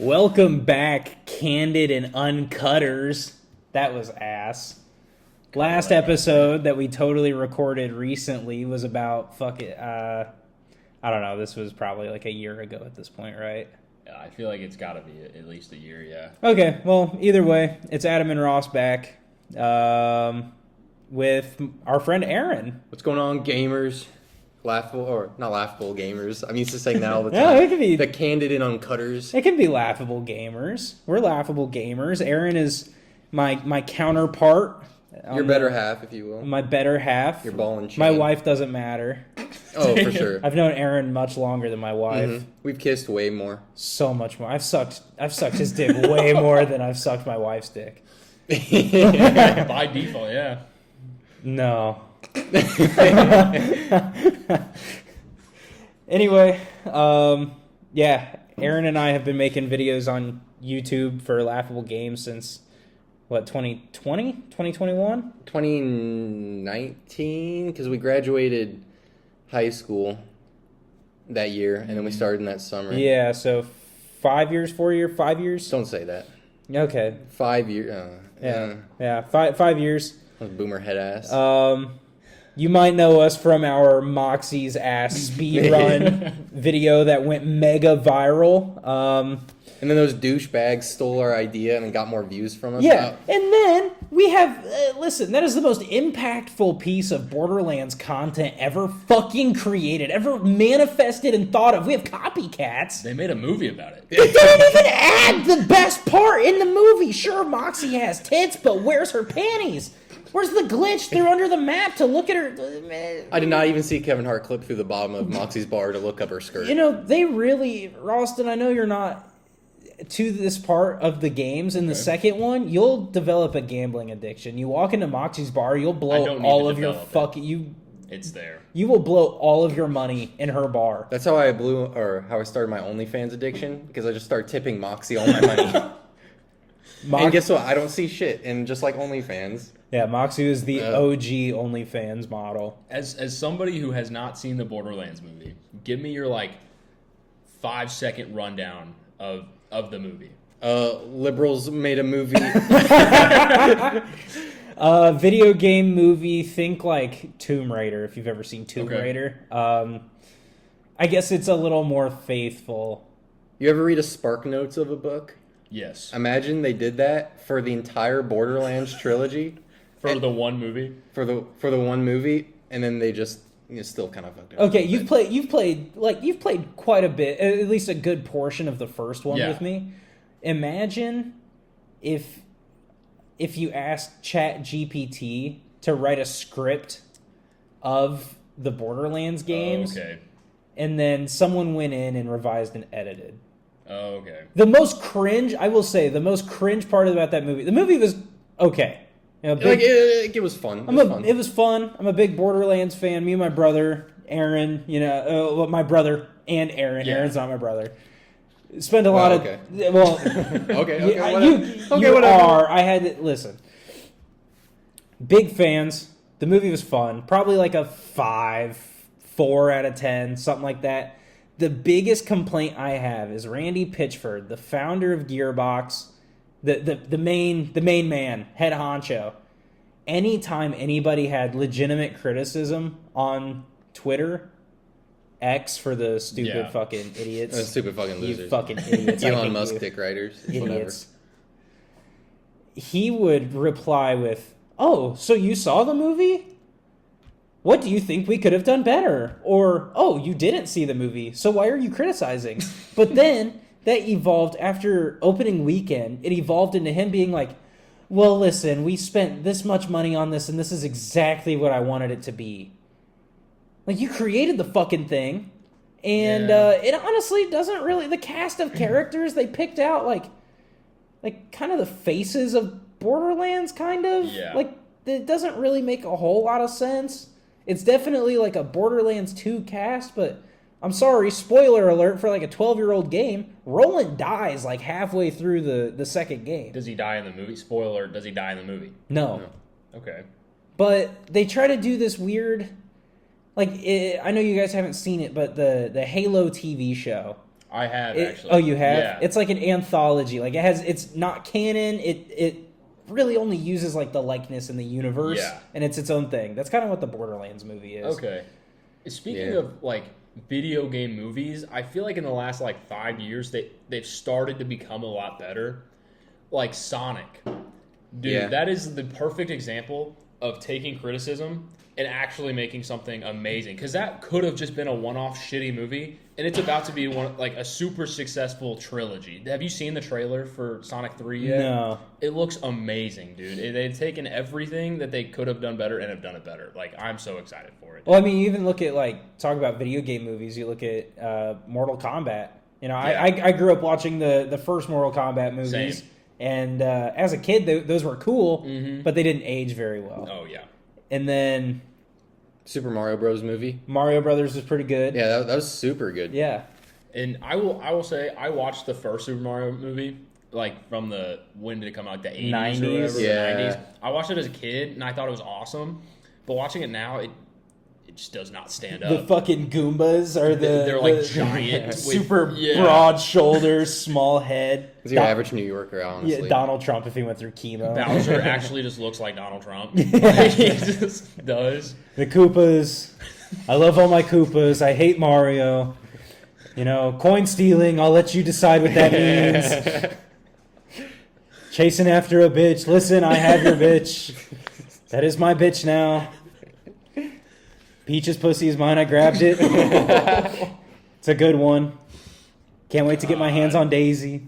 Welcome back, Candid and Uncutters. That was ass. Last episode that we totally recorded recently was about I don't know, this was probably like a year ago at this point, right? Yeah, I feel like it's got to be at least a year, yeah. Okay, well, either way, it's Adam and Ross back with our friend Aaron. What's going on, gamers? Laughable, or not laughable gamers. I'm used to saying that all the time. Yeah, it could be the candid and uncutters. It can be laughable gamers. We're laughable gamers. Aaron is my counterpart. Your better half, if you will. My better half. Your ball and chain. My wife doesn't matter. Oh, for sure. I've known Aaron much longer than my wife. Mm-hmm. We've kissed way more. So much more. I've sucked his dick way more than I've sucked my wife's dick. By default, yeah. No. Anyway, yeah, Aaron and I have been making videos on YouTube for Laughable Games since, 2020? 2021? 2019, because we graduated high school that year, and then we started in that summer. Yeah, so 5 years, 4 years, 5 years? Don't say that. Okay. 5 years. Yeah, 5 years. Boomer head ass. You might know us from our Moxie's ass speed run video that went mega viral. And then those douchebags stole our idea and got more views from us. Yeah, and then we have, listen, that is the most impactful piece of Borderlands content ever fucking created, ever manifested and thought of. We have copycats. They made a movie about it. They didn't even add the best part in the movie. Sure, Moxie has tits, but where's her panties? Where's the glitch? They're under the map to look at her. I did not even see Kevin Hart clip through the bottom of Moxie's bar to look up her skirt. You know, they really, Ralston, I know you're not to this part of the games. In the second one, you'll develop a gambling addiction. You walk into Moxie's bar, you'll blow all of your fucking... It's there. You will blow all of your money in her bar. That's how I how I started my OnlyFans addiction, because I just started tipping Moxie all my money. And guess what? I don't see shit, and just like OnlyFans... Yeah, Moxie is the OG OnlyFans model. As somebody who has not seen the Borderlands movie, give me your 5-second rundown of the movie. Liberals made a movie. Video game movie. Think like Tomb Raider, if you've ever seen Tomb Raider. I guess it's a little more faithful. You ever read a Spark Notes of a book? Yes. Imagine they did that for the entire Borderlands trilogy. For the one movie? For the one movie, and then they just still kind of fucked up. Okay, you've played quite a bit, at least a good portion of the first one with me. Imagine if you asked ChatGPT to write a script of the Borderlands games, and then someone went in and revised and edited. Oh, okay. The most cringe part about that movie, the movie was okay. You know, it was fun. It was fun. I'm a big Borderlands fan. Me and my brother, Aaron, my brother and Aaron. Yeah. Aaron's not my brother. Spend a lot of... Well, whatever. Listen. Big fans. The movie was fun. Probably like a 4 out of 10, something like that. The biggest complaint I have is Randy Pitchford, the founder of Gearbox, the main man, head honcho. Anytime anybody had legitimate criticism on Twitter, X for the stupid fucking idiots. Stupid fucking losers. You fucking idiots. Elon Musk dick riders. Idiots. Whatever. He would reply with, "Oh, so you saw the movie? What do you think we could have done better?" Or, "Oh, you didn't see the movie, so why are you criticizing?" But then that evolved after opening weekend. It evolved into him being like, "Well, listen, we spent this much money on this, and this is exactly what I wanted it to be." Like, you created the fucking thing, and it honestly doesn't really... The cast of characters they picked out, like kind of the faces of Borderlands, kind of. Yeah. Like, it doesn't really make a whole lot of sense. It's definitely like a Borderlands 2 cast, but... I'm sorry, spoiler alert for like a 12-year-old game. Roland dies like halfway through the second game. Does he die in the movie? Spoiler, does he die in the movie? No. Okay. But they try to do this weird... I know you guys haven't seen it, but the Halo TV show I have It- actually. oh, you have? Yeah. It's like an anthology. Like it's not canon. It really only uses like the likeness in the universe, Yeah. and it's its own thing. That's kind of what the Borderlands movie is. Okay. Speaking Yeah. of like video game movies, I feel like in the last like 5 years they've started to become a lot better. Like Sonic. Dude, Yeah. that is the perfect example of taking criticism and actually making something amazing. Because that could have just been a one-off shitty movie, and it's about to be like a super successful trilogy. Have you seen the trailer for Sonic 3 yet? No. It looks amazing, dude. They've taken everything that they could have done better and have done it better. Like, I'm so excited for it. Well, I mean, you even look at talk about video game movies. You look at Mortal Kombat. You know, Yeah. I grew up watching the first Mortal Kombat movies, Same. and as a kid, those were cool, Mhm. but they didn't age very well. Oh, yeah. And then Super Mario Bros. Movie. Mario Brothers was pretty good. Yeah, that was super good. Yeah. And I will say, I watched the first Super Mario movie, like from when did it come out? Like the 80s 90s? or whatever? Yeah. The 90s. I watched it as a kid, and I thought it was awesome. But watching it now, it just does not stand The up. fucking Goombas are They're like the giant. with- super yeah. broad shoulders, small head. He's your average New Yorker, honestly. Yeah, Donald Trump if he went through chemo. Bowser actually just looks like Donald Trump. Like, he just does. The Koopas. I love all my Koopas. I hate Mario. You know, coin stealing. I'll let you decide what that means. Chasing after a bitch. Listen, I have your bitch. That is my bitch now. Peach's pussy is mine. I grabbed it. It's a good one. Can't wait to get my hands on Daisy.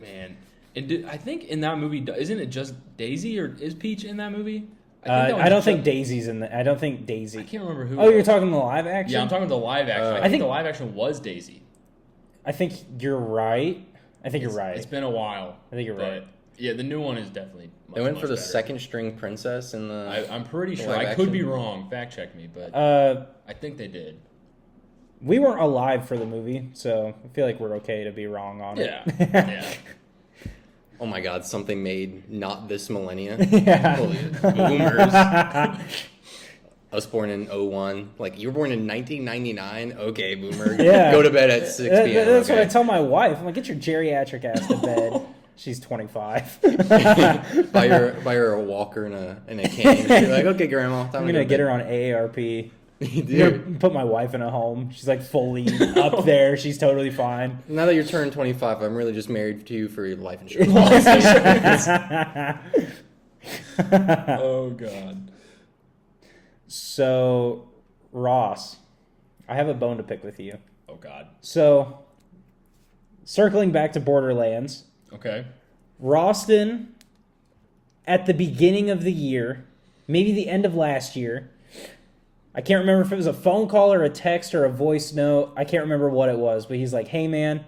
Man. And I think in that movie, isn't it just Daisy, or is Peach in that movie? I don't think Daisy's in the. I don't think Daisy. I can't remember who. Oh, it you're was. talking the live action? Yeah, I'm talking the live action. I I think think- the live action was Daisy. I think you're right. I think you're right. It's been a while. I think you're but, right. Yeah, the new one is definitely much, They went for much the better. second string princess in the. I'm pretty sure. live I could be action? wrong. Fact check me, but I think they did. We weren't alive for the movie, so I feel like we're okay to be wrong on Yeah. it. Yeah. Oh my god, something made not this millennia. Yeah. Holy boomers. I was born in 01. Like, you were born in 1999? Okay, boomer. Yeah. Go to bed at 6 p.m. That's what I okay. tell my wife. I'm like, get your geriatric ass to bed. She's 25. buy her a walker and a cane. You're like, okay, grandma. Time I'm to gonna go get to her on AARP. I'm Dude, gonna put my wife in a home. She's like fully up there. She's totally fine. now that you're turning 25, I'm really just married to you for your life insurance policy. Oh God. So, Ross, I have a bone to pick with you. Oh God. So, circling back to Borderlands, Okay. Roston, at the beginning of the year, maybe the end of last year, I can't remember if it was a phone call or a text or a voice note. I can't remember what it was, but he's like, hey man,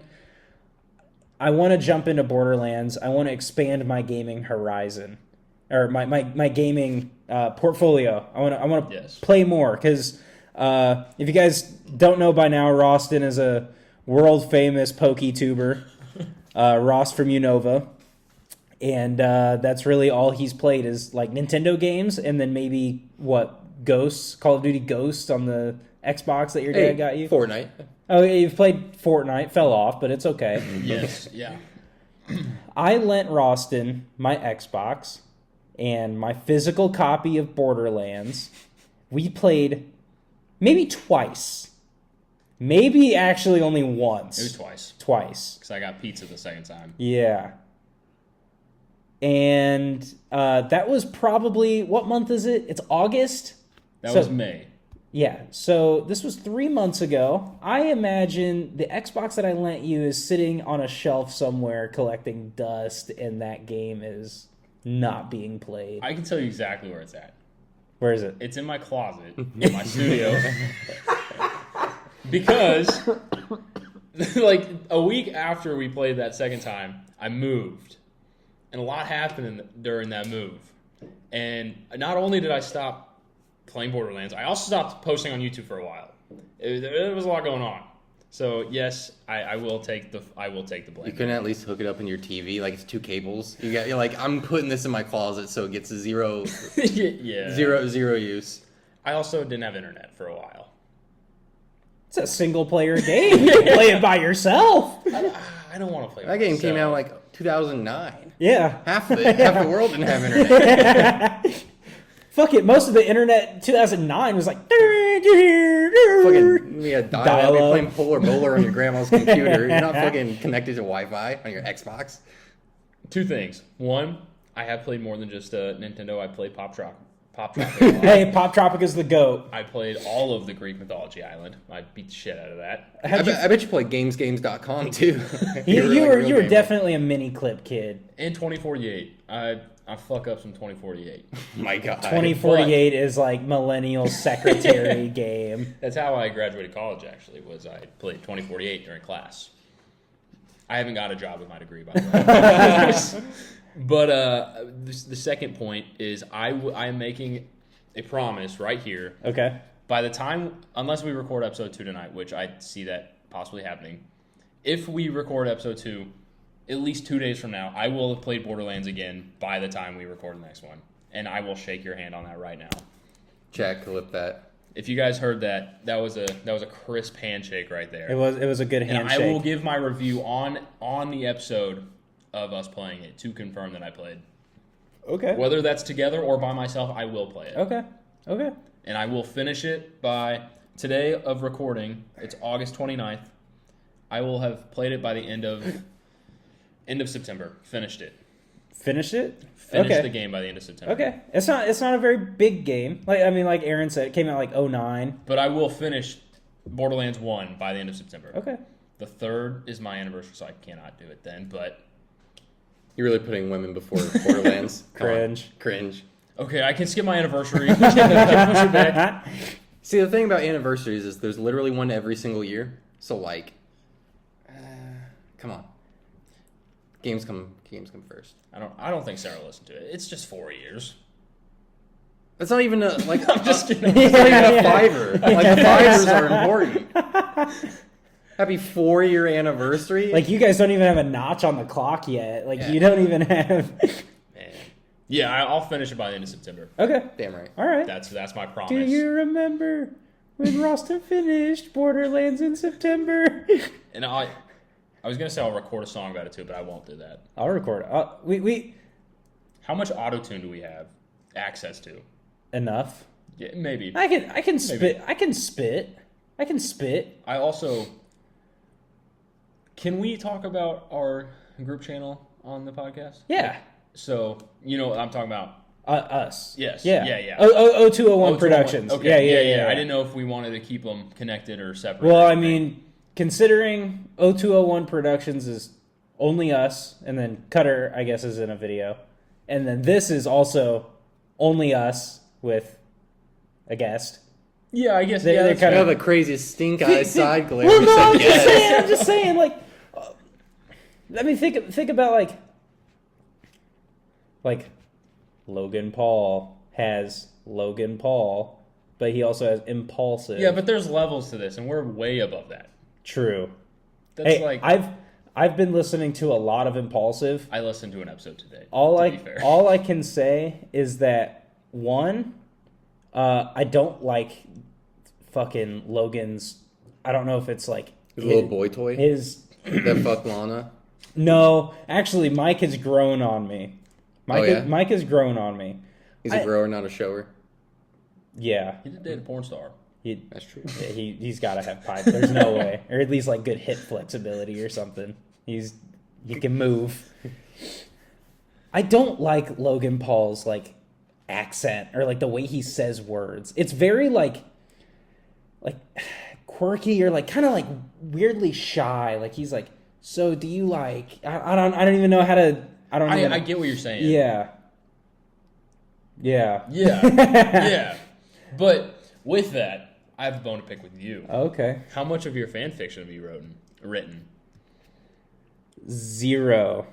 I want to jump into Borderlands. I want to expand my gaming horizon, or my gaming portfolio. I want to Yes. play more, because if you guys don't know by now, Roston is a world famous PokeTuber, Ross from Unova. And that's really all he's played is like Nintendo games, and then maybe Ghosts, Call of Duty Ghosts on the Xbox that your dad got you. Fortnite. Oh, yeah, you've played Fortnite, fell off, but it's okay. Yes. Yeah. I lent Roston my Xbox and my physical copy of Borderlands. We played maybe twice. Maybe actually only once. It was twice Twice. because I got pizza the second time. Yeah. And that was probably, what month is it? It's August? That So- was May. Yeah, so this was 3 months ago. I imagine the Xbox that I lent you is sitting on a shelf somewhere collecting dust, and that game is not being played. I can tell you exactly where it's at. Where is it? It's in my closet in my studio because, like, a week after we played that second time, I moved, and a lot happened during that move. And not only did I stop playing Borderlands, I also stopped posting on YouTube for a while. There was a lot going on. So yes, I will take the blame. You couldn't at least hook it up in your TV, like it's two cables. You're like, I'm putting this in my closet so it gets zero yeah. use. I also didn't have internet for a while. It's a single player game. You can play it by yourself. I don't want to play. That game came out like 2009. Yeah. Half the world didn't have internet. Fuck it. Most of the internet 2009 was like. Fucking yeah, dial-up. You're Dial-up. playing Polar Bowler on your grandma's computer. You're not fucking connected to Wi-Fi on your Xbox. Two things. One, I have played more than just Nintendo. I played Pop Tropic. Hey, Pop Tropic is the GOAT. I played all of the Greek mythology island. I beat the shit out of that. I bet you played gamesgames.com too. You were definitely a mini clip kid. In 2048, I fuck up some 2048. My God. 2048 is like millennial secretary game. That's how I graduated college. Actually, was I played 2048 during class. I haven't got a job with my degree, by the way. But the second point is I am making a promise right here. Okay. By the time, unless we record episode 2 tonight, which I see that possibly happening, if we record episode 2, at least 2 days from now, I will have played Borderlands again by the time we record the next one. And I will shake your hand on that right now. Jack, clip that. If you guys heard that, that was a crisp handshake right there. It was a good And handshake. I will give my review on the episode of us playing it to confirm that I played. Okay. Whether that's together or by myself, I will play it. Okay. And I will finish it by today of recording. It's August 29th. I will have played it by the end of September. Finished it. Finish it? Finished the game by the end of September. Okay. It's not a very big game. Like Aaron said, it came out like 2009. But I will finish Borderlands 1 by the end of September. Okay. The 3rd is my anniversary, so I cannot do it then, but You're really putting women before Borderlands. Cringe. Cringe. okay, I can skip my anniversary. Push it back. See, the thing about anniversaries is there's literally one every single year. So, like, come on. Games come first. I don't think Sarah listened to it. It's just 4 years. It's not even a, like, I'm just kidding. it's not even a fiver. Like, the fivers are important. Happy 4-year anniversary. Like, you guys don't even have a notch on the clock yet. Like, Yeah. you don't even have... Man. Yeah, I'll finish it by the end of September. Okay. Damn right. All right. That's my promise. Do you remember when Roston finished Borderlands in September? And I was gonna say I'll record a song about it too, but I won't do that. I'll record it. We How much auto-tune do we have access to? enough. Yeah, maybe. I can spit. I can spit. I also... Can we talk about our group channel on the podcast? Yeah. So, you know what I'm talking about. Us. Yes. Yeah. Yeah. 0201 Productions. Okay. Yeah. I didn't know if we wanted to keep them connected or separate. Well, or I anything. mean, considering 0201 Productions is only us, and then Cutter, I guess, is in a video, and then this is also only us with a guest. Yeah, I guess They're that's kind You of- have the craziest stink eye side glare. Well, You no, said I'm just saying, like, I mean, think about like Logan Paul has Logan Paul, but he also has Impulsive. Yeah, but there's levels to this, and we're way above that. True. That's Hey, like I've been listening to a lot of Impulsive. I listened to an episode today. All to be fair. I can say is that one, I don't like fucking Logan's. I don't know if it's like His little boy toy his. that fucked Lana. No, actually, Mike has grown on me. Mike has grown on me. He's a grower, not a shower. Yeah, He did date a porn star. That's true. he's got to have pipe. There's no way, or at least like good hip flexibility or something. He can move. I don't like Logan Paul's like accent or like the way he says words. It's very like quirky or like kind of like weirdly shy. Like he's like, so do you like? I don't even know how to. I get what you're saying. Yeah. Yeah. But with that, I have a bone to pick with you. Okay. How much of your fan fiction have you written? 0.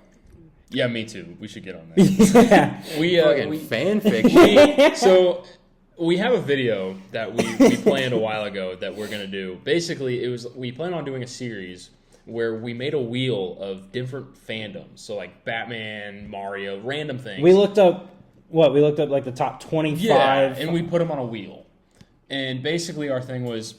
Yeah, me too. We should get on that. Yeah. Fucking fan fiction. So we have a video that we planned a while ago that we're gonna do. Basically, we plan on doing a series where we made a wheel of different fandoms. So like Batman, Mario, random things. We looked up like the top 25. Yeah, and we put them on a wheel. And basically our thing was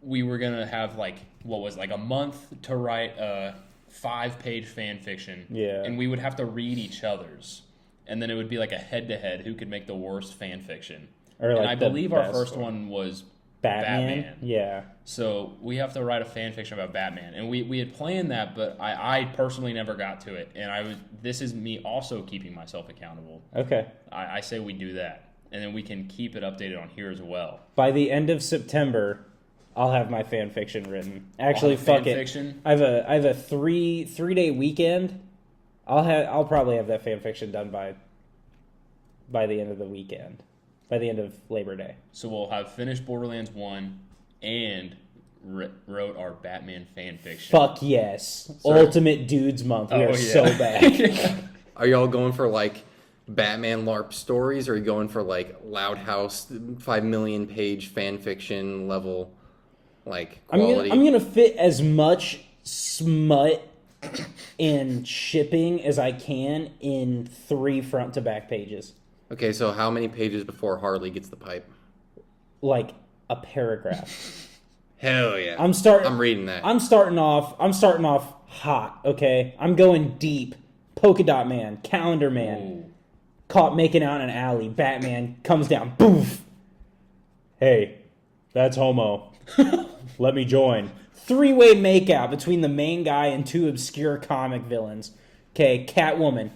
we were gonna have like a month to write a 5-page fan fiction. Yeah. And we would have to read each other's, and then it would be like a head-to-head who could make the worst fan fiction. Or and like I the believe our best first one was Batman. Yeah. So we have to write a fan fiction about Batman, and we had planned that, but I personally never got to it, and this is me also keeping myself accountable. Okay. I say we do that, and then we can keep it updated on here as well. By the end of September, I'll have my fan fiction written. Actually, fan fuck it. fiction? I have a 3-day weekend. I'll probably have that fan fiction done by the end of the weekend. By the end of Labor Day. So we'll have finished Borderlands 1 and wrote our Batman fan fiction. Fuck yes. Sorry. Ultimate Dudes Month. We are so bad. Are y'all going for like Batman LARP stories, or are you going for like Loud House 5 million page fan fiction level like quality? I'm gonna fit as much smut and shipping as I can in 3 front to back pages. Okay, so how many pages before Harley gets the pipe? Like a paragraph. Hell yeah. I'm reading that. I'm starting off hot, okay? I'm going deep. Polka Dot Man, Calendar Man, Ooh. caught making out in an alley. Batman comes down, boof. Hey, that's homo. Let me join. 3-way makeout between the main guy and 2 obscure comic villains. Okay, Catwoman.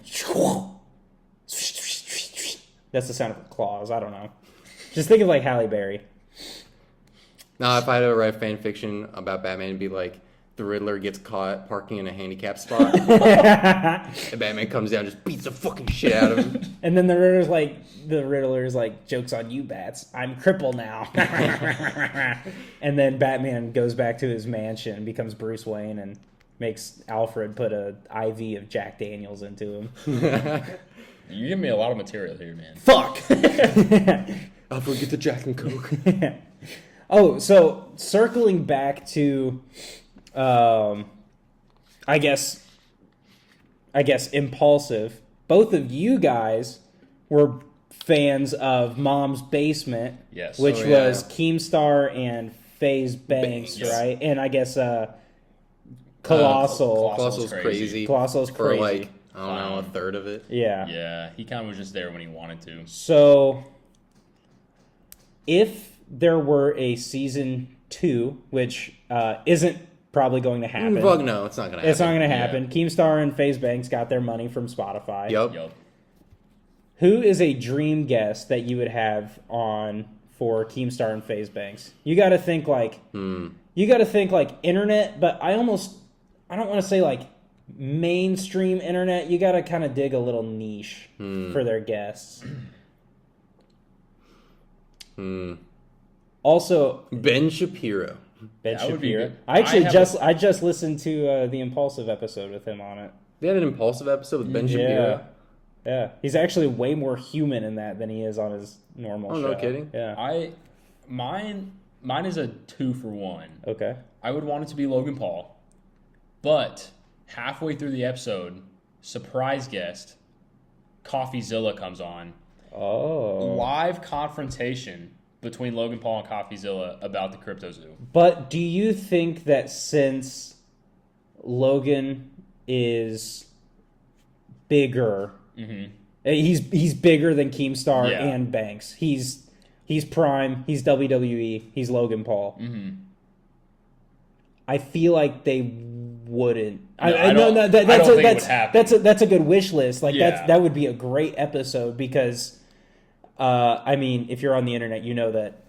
That's the sound of claws. I don't know. Just think of like Halle Berry. Now, if I had to write fan fiction about Batman, it'd be like the Riddler gets caught parking in a handicapped spot, and Batman comes down and just beats the fucking shit out of him. And then the Riddler's like, joke's on you, Bats. I'm crippled now. And then Batman goes back to his mansion, becomes Bruce Wayne, and makes Alfred put a IV of Jack Daniels into him. You give me a lot of material here, man. Fuck! Alfred, get the Jack and Coke. Oh, so circling back to, I guess Impulsive. Both of you guys were fans of Mom's Basement, Yes. which Oh, yeah. was Keemstar and FaZe Banks, Banks. right? And I guess Colossal. Colossal's crazy. Colossal's For crazy. like, I don't know, a third of it. Yeah. Yeah, he kind of was just there when he wanted to. So, if there were a season 2, which isn't probably going to happen. Fuck no, it's not gonna happen. It's not going to happen. Keemstar and FaZe Banks got their money from Spotify. Yup. Who is a dream guest that you would have on for Keemstar and FaZe Banks? You got to think like internet, but I don't want to say like mainstream internet. You got to kind of dig a little niche for their guests. Also, Ben Shapiro. Ben That would be Shapiro. good. I just listened to the Impulsive episode with him on it. They had an Impulsive episode with Ben Shapiro. Yeah. He's actually way more human in that than he is on his normal show. Oh, no kidding? Yeah. Mine is a 2 for 1. Okay. I would want it to be Logan Paul, but halfway through the episode, surprise guest, CoffeeZilla comes on. Oh. Live confrontation between Logan Paul and CoffeeZilla about the Crypto Zoo. But do you think that since Logan is bigger, he's bigger than Keemstar Yeah. and Banks. He's prime. He's WWE. He's Logan Paul. Mm-hmm. I feel like they wouldn't. I don't think it would happen. That's a good wish list. Like Yeah. that would be a great episode because, I mean, if you're on the internet, you know that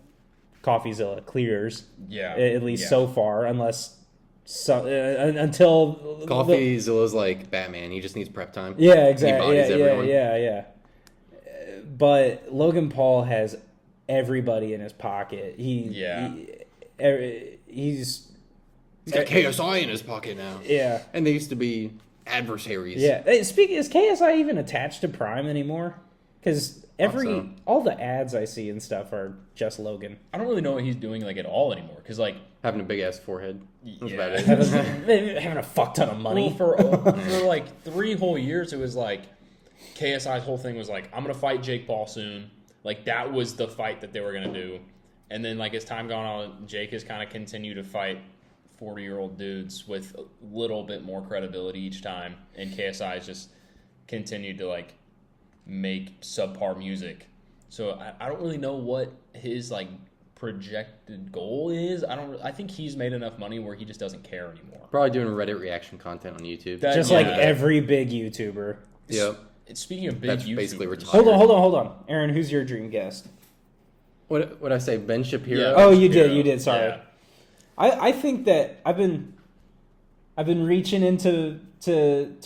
CoffeeZilla clears. Yeah. At least so far, unless until CoffeeZilla's like Batman. He just needs prep time. Yeah, exactly. He bodies everyone. Yeah. But Logan Paul has everybody in his pocket. He's He's got KSI in his pocket now. Yeah. And they used to be adversaries. Yeah. Hey, is KSI even attached to Prime anymore? Because all the ads I see and stuff are just Logan. I don't really know what he's doing like at all anymore because like Having a big ass forehead. That's Yeah. about it. Having a fuck ton of money. for like 3 whole years it was like KSI's whole thing was like I'm gonna fight Jake Paul soon. Like that was the fight that they were gonna do. And then, like, as time gone on, Jake has kind of continued to fight 40-year-old dudes with a little bit more credibility each time. And KSI has just continued to, like, make subpar music. So I don't really know what his, like, projected goal is. I think he's made enough money where he just doesn't care anymore. Probably doing Reddit reaction content on YouTube. Just like every big YouTuber. Yep. Speaking of big That's YouTubers, basically retired. Hold on. Aaron, who's your dream guest? What I say? Ben Shapiro. Yeah. Oh, Shapiro. you did. Sorry. Yeah. I think that I've been reaching into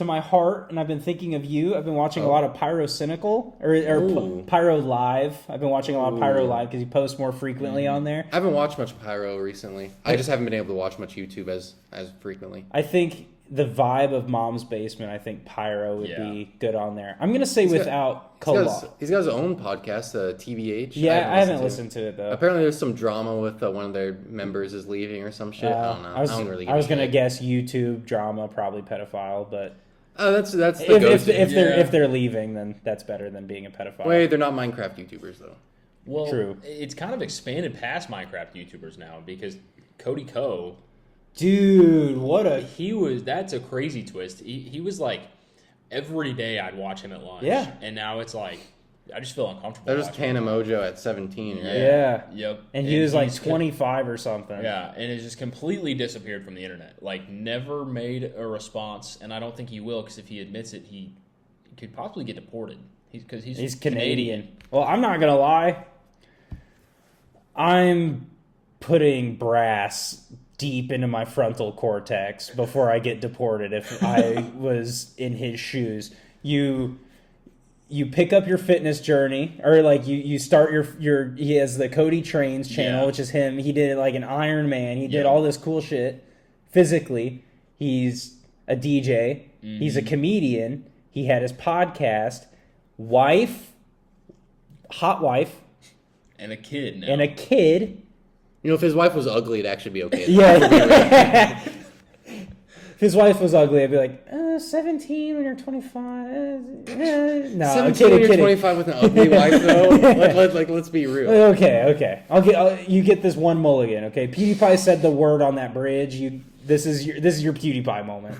my heart, and I've been thinking of you. I've been watching a lot of Pyro Cynical or Pyro Live. I've been watching a lot of Pyro Live because he posts more frequently on there. I haven't watched much Pyro recently. I just haven't been able to watch much YouTube as frequently. I think the vibe of Mom's Basement, I think Pyro would be good on there. I'm gonna say without Kola. He's got his own podcast, TBH. Yeah, I haven't listened to it though. Apparently, there's some drama with one of their members is leaving or some shit. I don't know. I don't really. I was gonna guess YouTube drama, probably pedophile, but that's the if they're leaving, then that's better than being a pedophile. Wait, they're not Minecraft YouTubers though. Well, True. It's kind of expanded past Minecraft YouTubers now because Cody Ko. Dude, that's a crazy twist. He was like, every day I'd watch him at lunch. Yeah. And now it's like, I just feel uncomfortable. That was Tana Mojo at 17, right? Yeah. Yep. And he was like 25 or something. Yeah, and it just completely disappeared from the internet. Like, never made a response, and I don't think he will, because if he admits it, he could possibly get deported. Because he's Canadian. Well, I'm not gonna lie. I'm putting brass deep into my frontal cortex before I get deported if I was in his shoes. You pick up your fitness journey, or like you start your he has the Cody Trains channel, which is him. He did like an Iron Man. He did all this cool shit physically. He's a DJ. Mm-hmm. He's a comedian. He had his podcast, hot wife, and a kid now. And a kid. You know, if his wife was ugly, it'd actually be okay. Yeah. If his wife was ugly, I'd be like, 17 when you're 25. No, 17 when you're 25 with an ugly wife, though. Let's be real. Okay. You get this one mulligan. Okay, PewDiePie said the word on that bridge. This is your PewDiePie moment.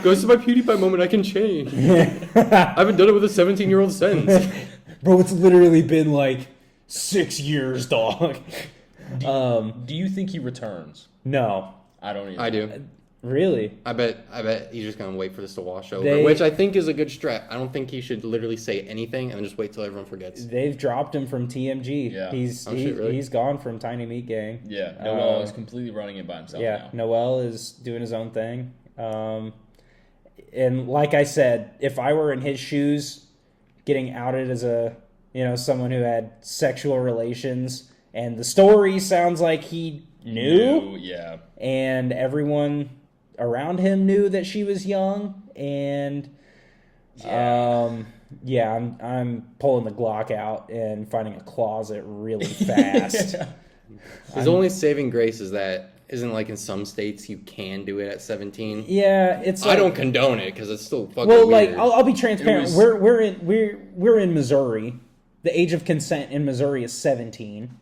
Goes to my PewDiePie moment. I can change. I haven't done it with a 17-year-old since. Bro, it's literally been like 6 years, dog. Do you think he returns? No. I don't either. I do. Really? I bet he's just gonna wait for this to wash over, which I think is a good strat. I don't think he should literally say anything and then just wait till everyone forgets. They've dropped him from TMG. Yeah. He's gone from Tiny Meat Gang. Yeah. Noel is completely running it by himself now. Noel is doing his own thing. And like I said, if I were in his shoes, getting outed as someone who had sexual relations, and the story sounds like he knew, yeah, and everyone around him knew that she was young, and I'm pulling the Glock out and finding a closet really fast. His only saving grace is that isn't like in some states you can do it at 17. Yeah, it's. Like, I don't condone it because it's still fucking well, weird. like I'll be transparent. We're in Missouri. The age of consent in Missouri is 17.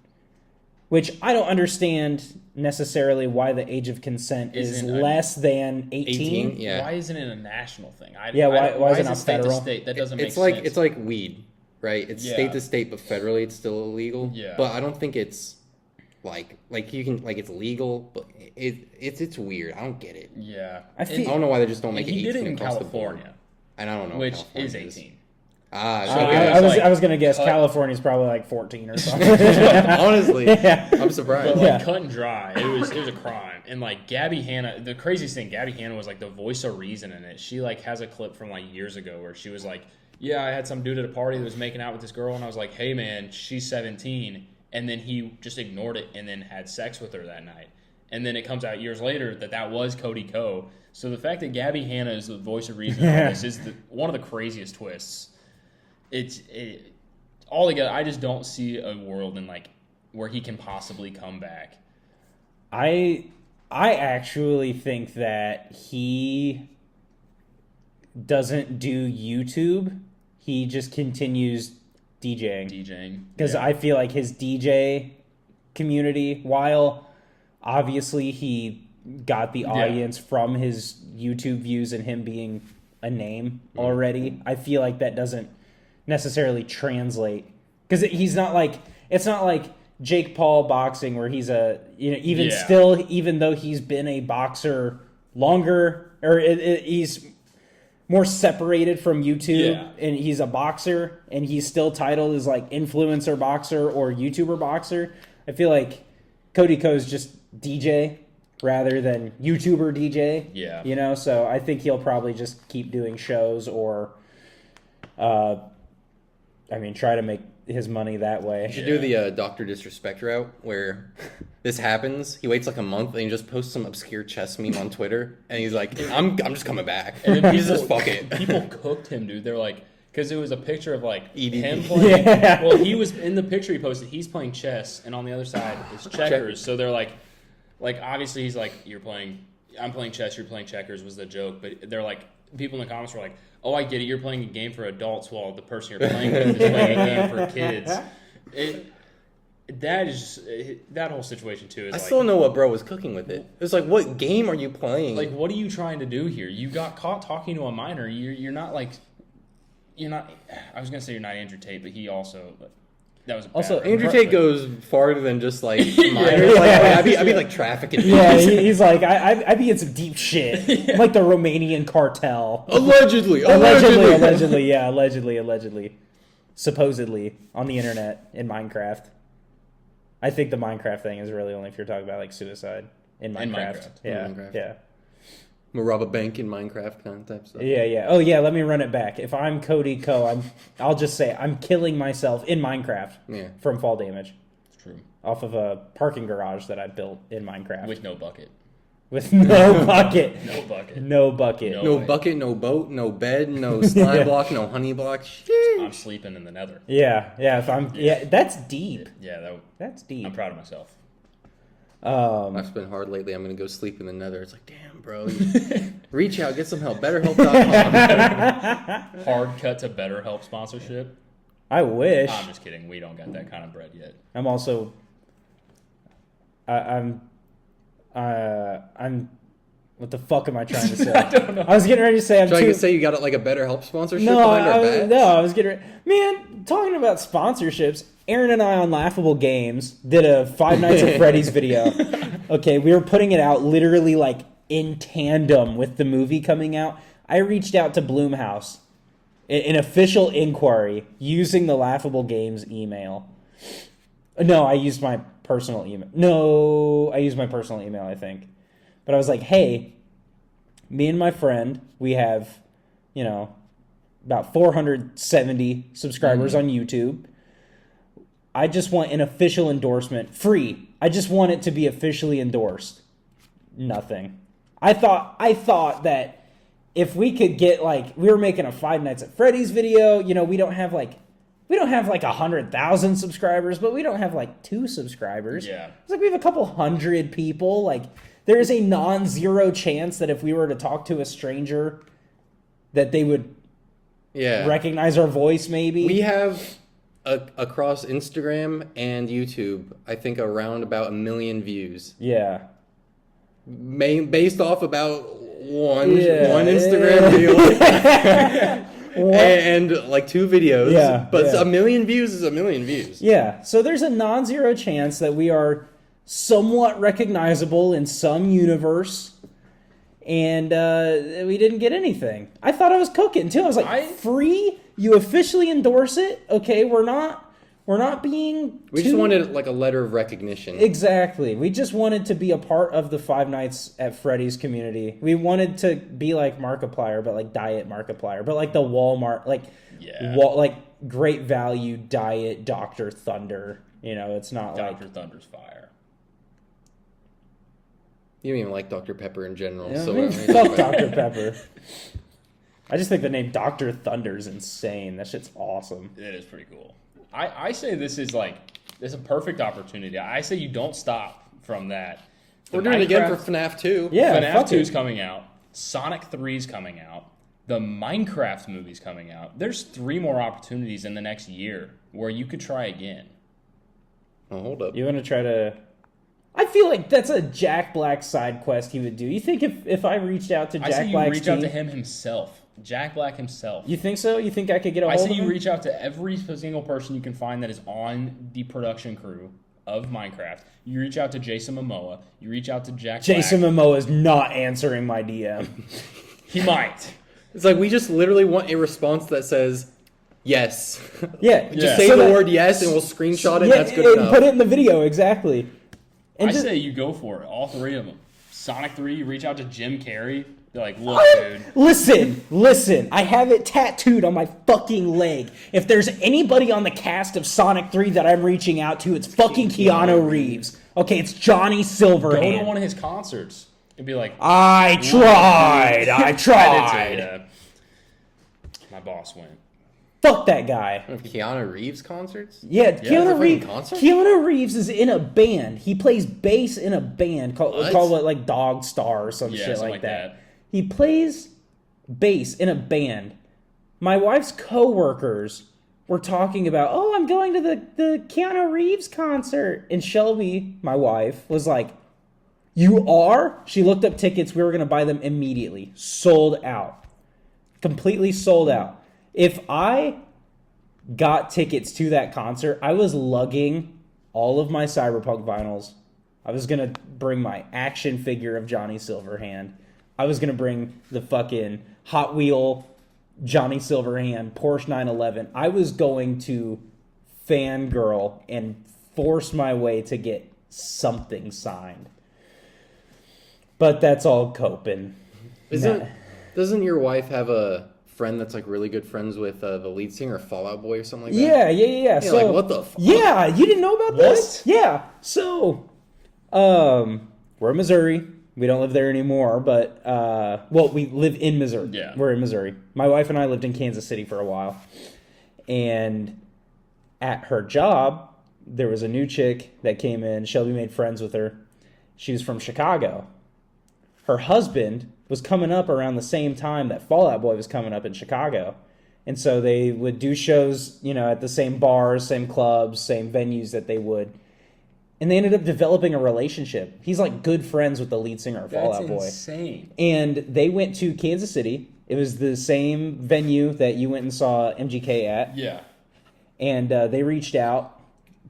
Which I don't understand necessarily why the age of consent is less than 18. Yeah. Why isn't it a national thing? Why is it not federal? State? That doesn't make sense. It's like weed, right? It's state to state, but federally it's still illegal. Yeah. But I don't think it's like you can it's legal, but it's weird. I don't get it. Yeah. I don't know why they just don't make it 18 he did it in across California, the board. And I don't know which California is 18. I was going to guess California's probably like 14 or something. Honestly, I'm surprised. But cut and dry, it was a crime. And like Gabby Hanna, the craziest thing, Gabby Hanna was like the voice of reason in it. She like has a clip from like years ago where she was like, "Yeah, I had some dude at a party that was making out with this girl, and I was like, hey man, she's 17," and then he just ignored it and then had sex with her that night. And then it comes out years later that was Cody Ko. So the fact that Gabby Hanna is the voice of reason on this is one of the craziest twists. All together, I just don't see a world in like where he can possibly come back. I actually think that he doesn't do YouTube. He just continues DJing. Because I feel like his DJ community, while obviously he got the audience from his YouTube views and him being a name already, I feel like that doesn't necessarily translate. Because he's not like, it's not like Jake Paul boxing where he's a, even though he's been a boxer longer, or he's more separated from YouTube, and he's a boxer, and he's still titled as like influencer boxer or YouTuber boxer. I feel like Cody Ko's just DJ rather than YouTuber DJ. Yeah. You know, so I think he'll probably just keep doing shows or, try to make his money that way. You should do the Dr. Disrespect route where this happens. He waits like a month and he just posts some obscure chess meme on Twitter, and he's like, "I'm just coming back." And then he's just fuck it. People cooked him, dude. They're like, because it was a picture of like EDD. him playing. Yeah. Well, he was in the picture he posted. He's playing chess, and on the other side is checkers. So they're like obviously he's like, I'm playing chess, you're playing checkers was the joke, but they're like, people in the comments were like, "Oh, I get it. You're playing a game for adults while the person you're playing with is playing a game for kids." That whole situation too is I like, still don't know what bro was cooking with it. It's like, what game are you playing? like, what are you trying to do here? You got caught talking to a minor. You're not. I was gonna say you're not Andrew Tate, but he also. But that was a bad also, reference. Andrew Tate goes farther than just like minors. Like, I'd be like trafficking. Yeah, he's like, I be in some deep shit. I'm like the Romanian cartel. Allegedly. Allegedly. Supposedly on the internet in Minecraft. I think the Minecraft thing is really only if you're talking about like suicide in Minecraft. Yeah. Minecraft. Yeah. We'll rob a bank in Minecraft kind of type stuff. Yeah. Oh yeah, let me run it back. If I'm Cody Ko, I'll just say I'm killing myself in Minecraft from fall damage. It's true. Off of a parking garage that I built in Minecraft. With no bucket. With no bucket. No bucket. No bucket. No bucket, no boat, no bed, no slime block, no honey block. I'm sleeping in the nether. Yeah. That's deep. Yeah, That's deep. I'm proud of myself. I've been hard lately. I'm going to go sleep in the nether. It's like, damn, bro. Reach out, get some help. BetterHelp.com. Hard cut to BetterHelp sponsorship. I wish. I'm just kidding. We don't got that kind of bread yet. I'm also... I'm... What the fuck am I trying to say? I don't know. I was getting ready to say Trying to say you got like a BetterHelp sponsorship No, behind our backs? I was getting ready... Man, talking about sponsorships, Aaron and I on Laughable Games did a Five Nights at Freddy's video. Okay, we were putting it out literally like in tandem with the movie coming out. I reached out to Bloomhouse, an official inquiry using the Laughable Games email. No, I used my personal email. I think. But I was like, hey, me and my friend, we have, about 470 subscribers on YouTube. I just want an official endorsement. Free. I just want it to be officially endorsed. Nothing. I thought that if we could get we were making a Five Nights at Freddy's video, we don't have 100,000 subscribers, but we don't have 2 subscribers. Yeah. It's like we have a couple hundred people. There is a non-zero chance that if we were to talk to a stranger that they would recognize our voice maybe. We have across Instagram and YouTube, I think around about 1 million views. Yeah. Based off about one Instagram reel and 2 videos. Yeah, but 1 million views is 1 million views. Yeah. So there's a non-zero chance that we are somewhat recognizable in some universe, and we didn't get anything. I thought I was cooking too. I was like, free? You officially endorse it? Okay, we're not being. We just wanted a letter of recognition. Exactly. We just wanted to be a part of the Five Nights at Freddy's community. We wanted to be like Markiplier, but Diet Markiplier, but the Walmart, Great Value Diet Dr. Thunder. It's not Dr. Thunder's fire. You don't even like Dr. Pepper in general. Fuck Dr. Pepper. I just think the name Dr. Thunder is insane. That shit's awesome. It is pretty cool. I say this is a perfect opportunity. I say you don't stop from that. We're doing it again for FNAF 2. Yeah, FNAF 2 is coming out. Sonic 3 is coming out. the Minecraft movie's coming out. There's 3 more opportunities in the next year where you could try again. Oh, hold up. You want to try to... I feel like that's a Jack Black side quest he would do. You think if I reached out to I say Jack you Black's reach out team... to him himself. Jack Black himself. You think so? You think I could get a I hold say of you him? reach out to every single person you can find that is on the production crew of Minecraft. You reach out to Jason Momoa. You reach out to Jack Jason Black. Momoa is not answering my DM. He might. It's like we just literally want a response that says yes. Yeah. Just say so the that- word yes and we'll screenshot it. Yeah, And that's good and enough. put it in the video, exactly. And I just- say you go for it. All 3 of them. Sonic 3, you reach out to Jim Carrey. They're like, look, dude. Listen. I have it tattooed on my fucking leg. If there's anybody on the cast of Sonic 3 that I'm reaching out to, it's fucking Keanu Reeves. Okay, it's Johnny Go to Silverhand. one of his concerts and be like, I tried. I I did tried. too, yeah. My boss went. Fuck that guy. Keanu Reeves concerts? Yeah, it's a Keanu fucking Reeves. concert? Keanu Reeves is in a band. He plays bass in a band called What? like Dog Star or some Yeah, shit something like like that. that. He plays bass in a band. My wife's coworkers were talking about, oh, I'm going to the Keanu Reeves concert, and Shelby, my wife, was like, "You are?" She looked up tickets. We were gonna buy them immediately. Sold out. Completely sold out. If I got tickets to that concert, I was lugging all of my Cyberpunk vinyls. I was going to bring my action figure of Johnny Silverhand. I was going to bring the fucking Hot Wheel Johnny Silverhand Porsche 911. I was going to fangirl and force my way to get something signed. But that's all coping. Doesn't your wife have a friend that's like really good friends with the lead singer of Fall Out Boy or something like that? Yeah. So, like, what the fuck? Yeah, you didn't know about this? Yeah. So, we're in Missouri. We don't live there anymore, but, we live in Missouri. Yeah. We're in Missouri. My wife and I lived in Kansas City for a while. And at her job, there was a new chick that came in. Shelby made friends with her. She was from Chicago. Her husband was coming up around the same time that Fall Out Boy was coming up in Chicago. And so they would do shows, at the same bars, same clubs, same venues that they would. And they ended up developing a relationship. He's like good friends with the lead singer of Fall Out Boy. That's insane. And they went to Kansas City. It was the same venue that you went and saw MGK at. Yeah. And they reached out.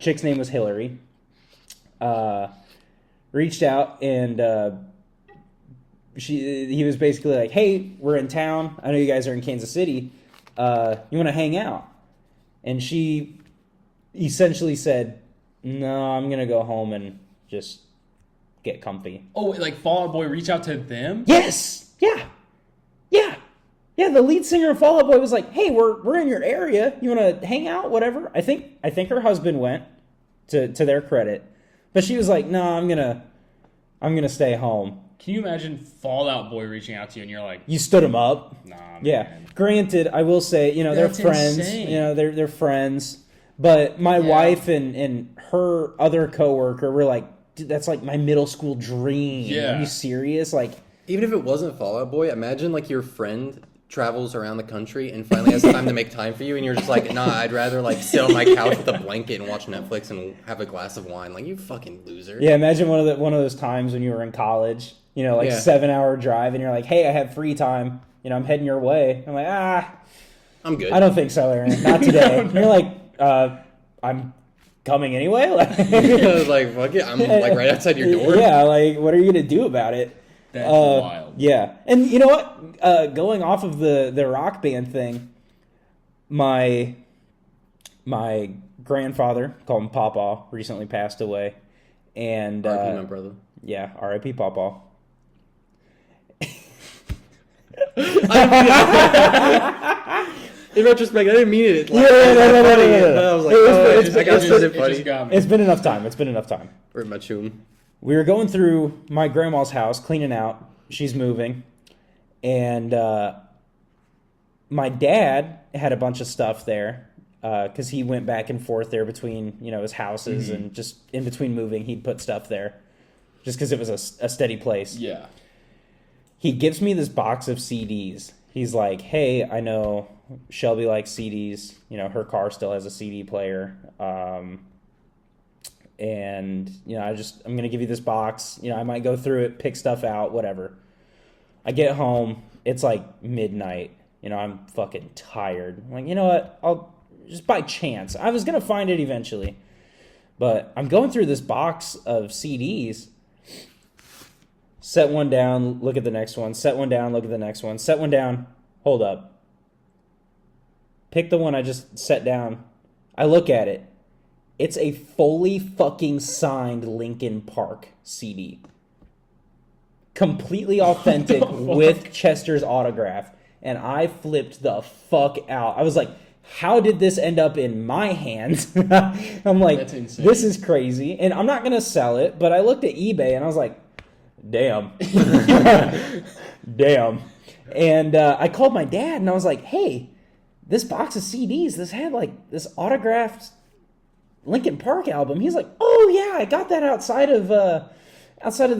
Chick's name was Hillary. Reached out and he was basically like, "Hey, we're in town. I know you guys are in Kansas City. You want to hang out?" And she essentially said, "No, I'm gonna go home and just get comfy." Oh, like Fall Out Boy reach out to them? Yes. Yeah. The lead singer of Fall Out Boy was like, "Hey, we're in your area. You want to hang out? Whatever." I think her husband went, to their credit, but she was like, "No, I'm gonna stay home." Can you imagine Fall Out Boy reaching out to you and you're like, You stood him up. nah, Yeah. man. Granted, I will say, they're That's friends. insane. They're friends. But my wife and her other coworker were like, "Dude, that's like my middle school dream. Yeah. Are you serious?" Like, Even if it wasn't Fall Out Boy, imagine like your friend travels around the country and finally has time to make time for you, and you're just like, "Nah, I'd rather like sit on my couch with a blanket and watch Netflix and have a glass of wine." Like, you fucking loser. yeah, imagine one of those times when you were in college, Yeah. 7-hour drive, and you're like, "Hey, I have free time. I'm heading your way." I'm like, I'm good. I don't think so, Aaron. Not today. And you're like, I'm coming anyway. I was like, fuck it. I'm like right outside your door. Yeah, like, what are you gonna do about it? That's wild. Yeah, and you know what? Going off of the rock band thing, my grandfather, called him Pawpaw, recently passed away, and R.I.P. my brother. yeah, R.I.P. Pawpaw. In retrospect, I didn't mean it. Yeah, no. I was like, I got It funny. just got me. It's been enough time. Very much whom. We were going through my grandma's house, cleaning out. She's moving, and my dad had a bunch of stuff there because he went back and forth there between his houses, and just in between moving, he'd put stuff there just because it was a steady place. Yeah. He gives me this box of CDs. he's like, hey, I know Shelby likes CDs. You know, her car still has a CD player. And, you know, I'm going to give you this box. You know, I might go through it, pick stuff out, whatever. I get home. It's like midnight. You know, I'm fucking tired. I'm like, you know what? I'll just by chance. I was going to find it eventually. But I'm going through this box of CDs. Set one down, look at the next one. Set one down, look at the next one. Set one down, hold up. Pick the one I just set down. I look at it. It's a fully fucking signed Linkin Park CD. Completely authentic with Chester's autograph. And I flipped the fuck out. I was like, how did this end up in my hands? I'm like, That's insane. This is crazy. And I'm not going to sell it, but I looked at eBay and I was like, damn. Damn. And I called my dad and I was like, hey, this box of CDs, this had like this autographed Linkin Park album. He's like, oh yeah, I got that outside of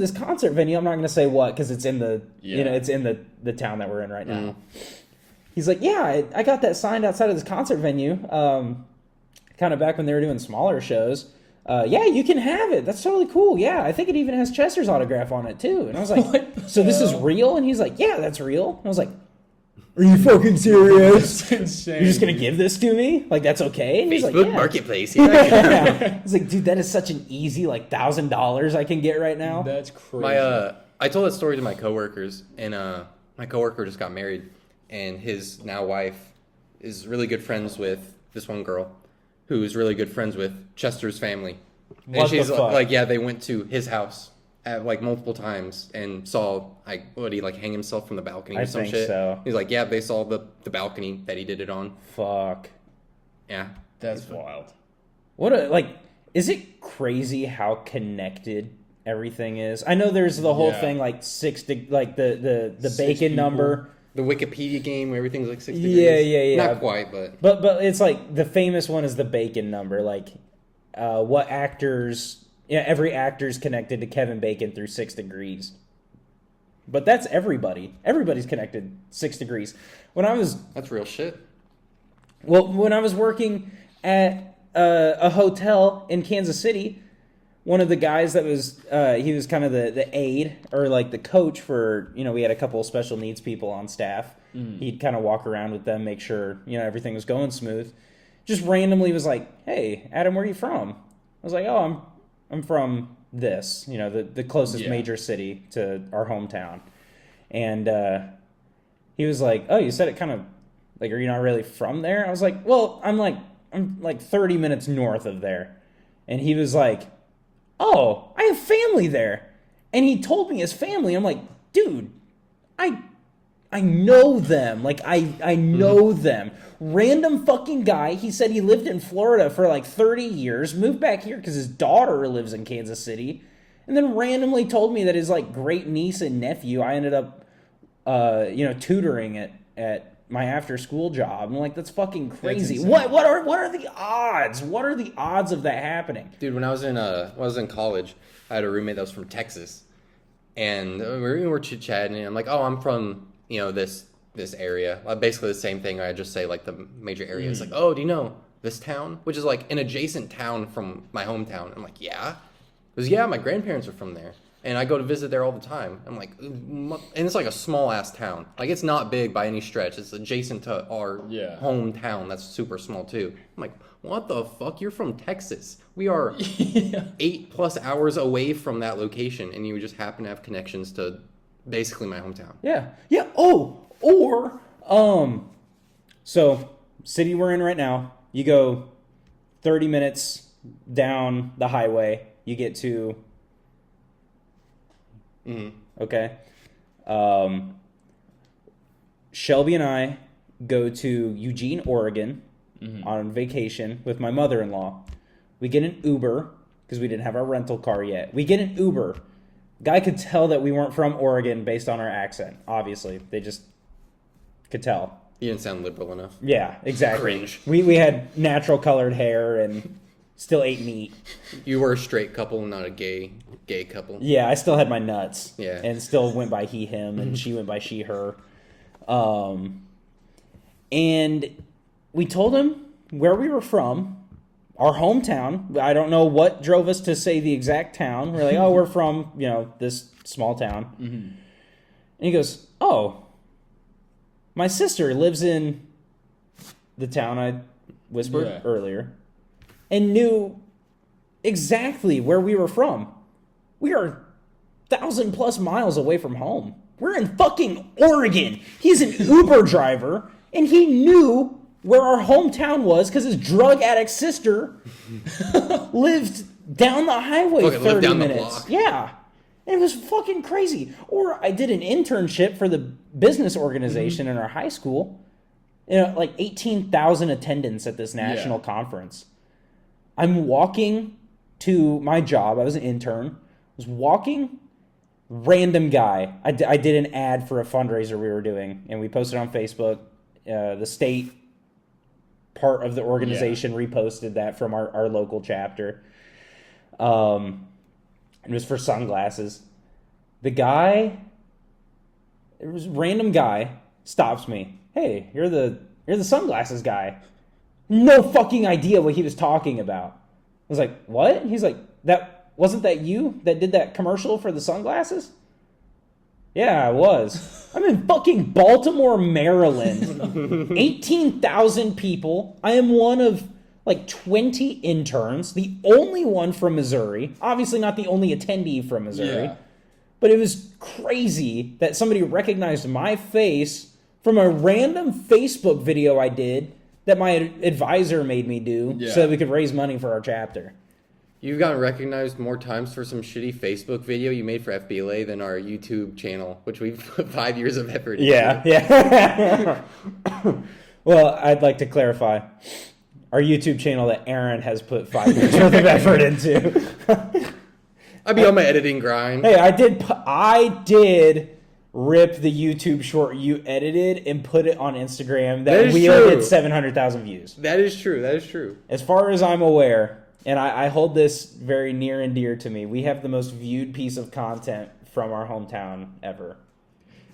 this concert venue. I'm not going to say what because it's in the it's in the town that we're in right now. He's like, yeah, I got that signed outside of this concert venue. Kind of back when they were doing smaller shows. Yeah, you can have it. That's totally cool. Yeah, I think it even has Chester's autograph on it too. And I was like, so this is real? And he's like, yeah, that's real. And I was like, are you fucking serious? That's insane. You're just gonna give this to me? Like that's okay? And he's like, Facebook yeah. Marketplace. Here I go. I was like, dude, that is such an easy like $1,000 I can get right now. That's crazy. I told that story to my coworkers, and my coworker just got married, and his now wife is really good friends with this one girl, who's really good friends with Chester's family. What And she's the fuck? like, yeah, they went to his house at like multiple times and saw like what he like hang himself from the balcony I or some think shit. so. He's like, yeah, they saw the balcony that he did it on. Fuck. Yeah. That's wild. Is it crazy how connected everything is? I know there's the whole Yeah. thing like the Six bacon people. number. The Wikipedia game where everything's like 60 Yeah, degrees. yeah. Not quite, but But it's like the famous one is the bacon number. Like what actors every actor's connected to Kevin Bacon through 6 degrees. But that's everybody. Everybody's connected 6 degrees. that's real shit. When I was working at a hotel in Kansas City, one of the guys that was he was kind of the aide or like the coach for, we had a couple of special needs people on staff. He'd kind of walk around with them, make sure everything was going smooth. Just randomly was like, "Hey, Adam, where are you from?" I was like, "Oh, I'm from this, the closest major city to our hometown." And he was like, "Oh, you said it kind of like, are you not really from there?" I was like, "Well, I'm like 30 minutes north of there." And he was like, "Oh, I have family there." And he told me his family. I'm like, "Dude, I know them. Like, I know them." Random fucking guy. He said he lived in Florida for like 30 years, moved back here because his daughter lives in Kansas City, and then randomly told me that his like great niece and nephew I ended up, tutoring at my after school job. I'm like, that's fucking crazy. What are the odds? What are the odds of that happening? Dude, when I was in college, I had a roommate that was from Texas, and we were chit-chatting, and I'm like, "Oh, I'm from this area." Basically the same thing. I just say like the major area. It's like, "Oh, do you know this town?" Which is like an adjacent town from my hometown. I'm like, "Yeah," because my grandparents are from there, and I go to visit there all the time. I'm like, and it's like a small ass town. Like it's not big by any stretch. It's adjacent to our hometown. That's super small too. I'm like, what the fuck? You're from Texas. We are 8+ hours away from that location, and you just happen to have connections to basically my hometown. Yeah. Oh, or so city we're in right now. You go 30 minutes down the highway, you get to. Okay. Shelby and I go to Eugene, Oregon on vacation with my mother-in-law. We get an Uber because we didn't have our rental car yet. We get an Uber. Guy could tell that we weren't from Oregon based on our accent. Obviously, they just could tell. You didn't sound liberal enough. Yeah, exactly. Cringe. We had natural colored hair and still ate meat. You were a straight couple, not a gay couple. Yeah, I still had my nuts. Yeah. And still went by he, him, and she went by she, her. And we told him where we were from, our hometown. I don't know what drove us to say the exact town. We're like, oh, we're from, this small town. Mm-hmm. And he goes, oh, my sister lives in the town I whispered earlier and knew exactly where we were from. We are 1,000+ miles away from home. We're in fucking Oregon. He's an Uber driver, and he knew where our hometown was because his drug addict sister lived down the highway Fucking 30 lived down the minutes. block. Yeah. And it was fucking crazy. Or I did an internship for the business organization in our high school. Like 18,000 attendance at this national conference. I'm walking to my job. I was an intern. I was walking. Random guy. I did an ad for a fundraiser we were doing, and we posted on Facebook. The state part of the organization reposted that from our local chapter. It was for sunglasses. The guy, it was a random guy, stops me. Hey, you're the sunglasses guy. No fucking idea what he was talking about. I was like, what? He's like, wasn't that you that did that commercial for the sunglasses? Yeah, I was. I'm in fucking Baltimore, Maryland. 18,000 people. I am one of like 20 interns, the only one from Missouri. Obviously not the only attendee from Missouri. Yeah. But it was crazy that somebody recognized my face from a random Facebook video I did that my advisor made me do so that we could raise money for our chapter. You've gotten recognized more times for some shitty Facebook video you made for FBLA than our YouTube channel, which we've put 5 years of effort into. Yeah. Well, I'd like to clarify. Our YouTube channel that Aaron has put 5 years worth of effort into. I'd be on my editing grind. Hey, I did rip the YouTube short you edited and put it on Instagram that wielded 700,000 views. That is true. As far as I'm aware, and I hold this very near and dear to me, we have the most viewed piece of content from our hometown ever.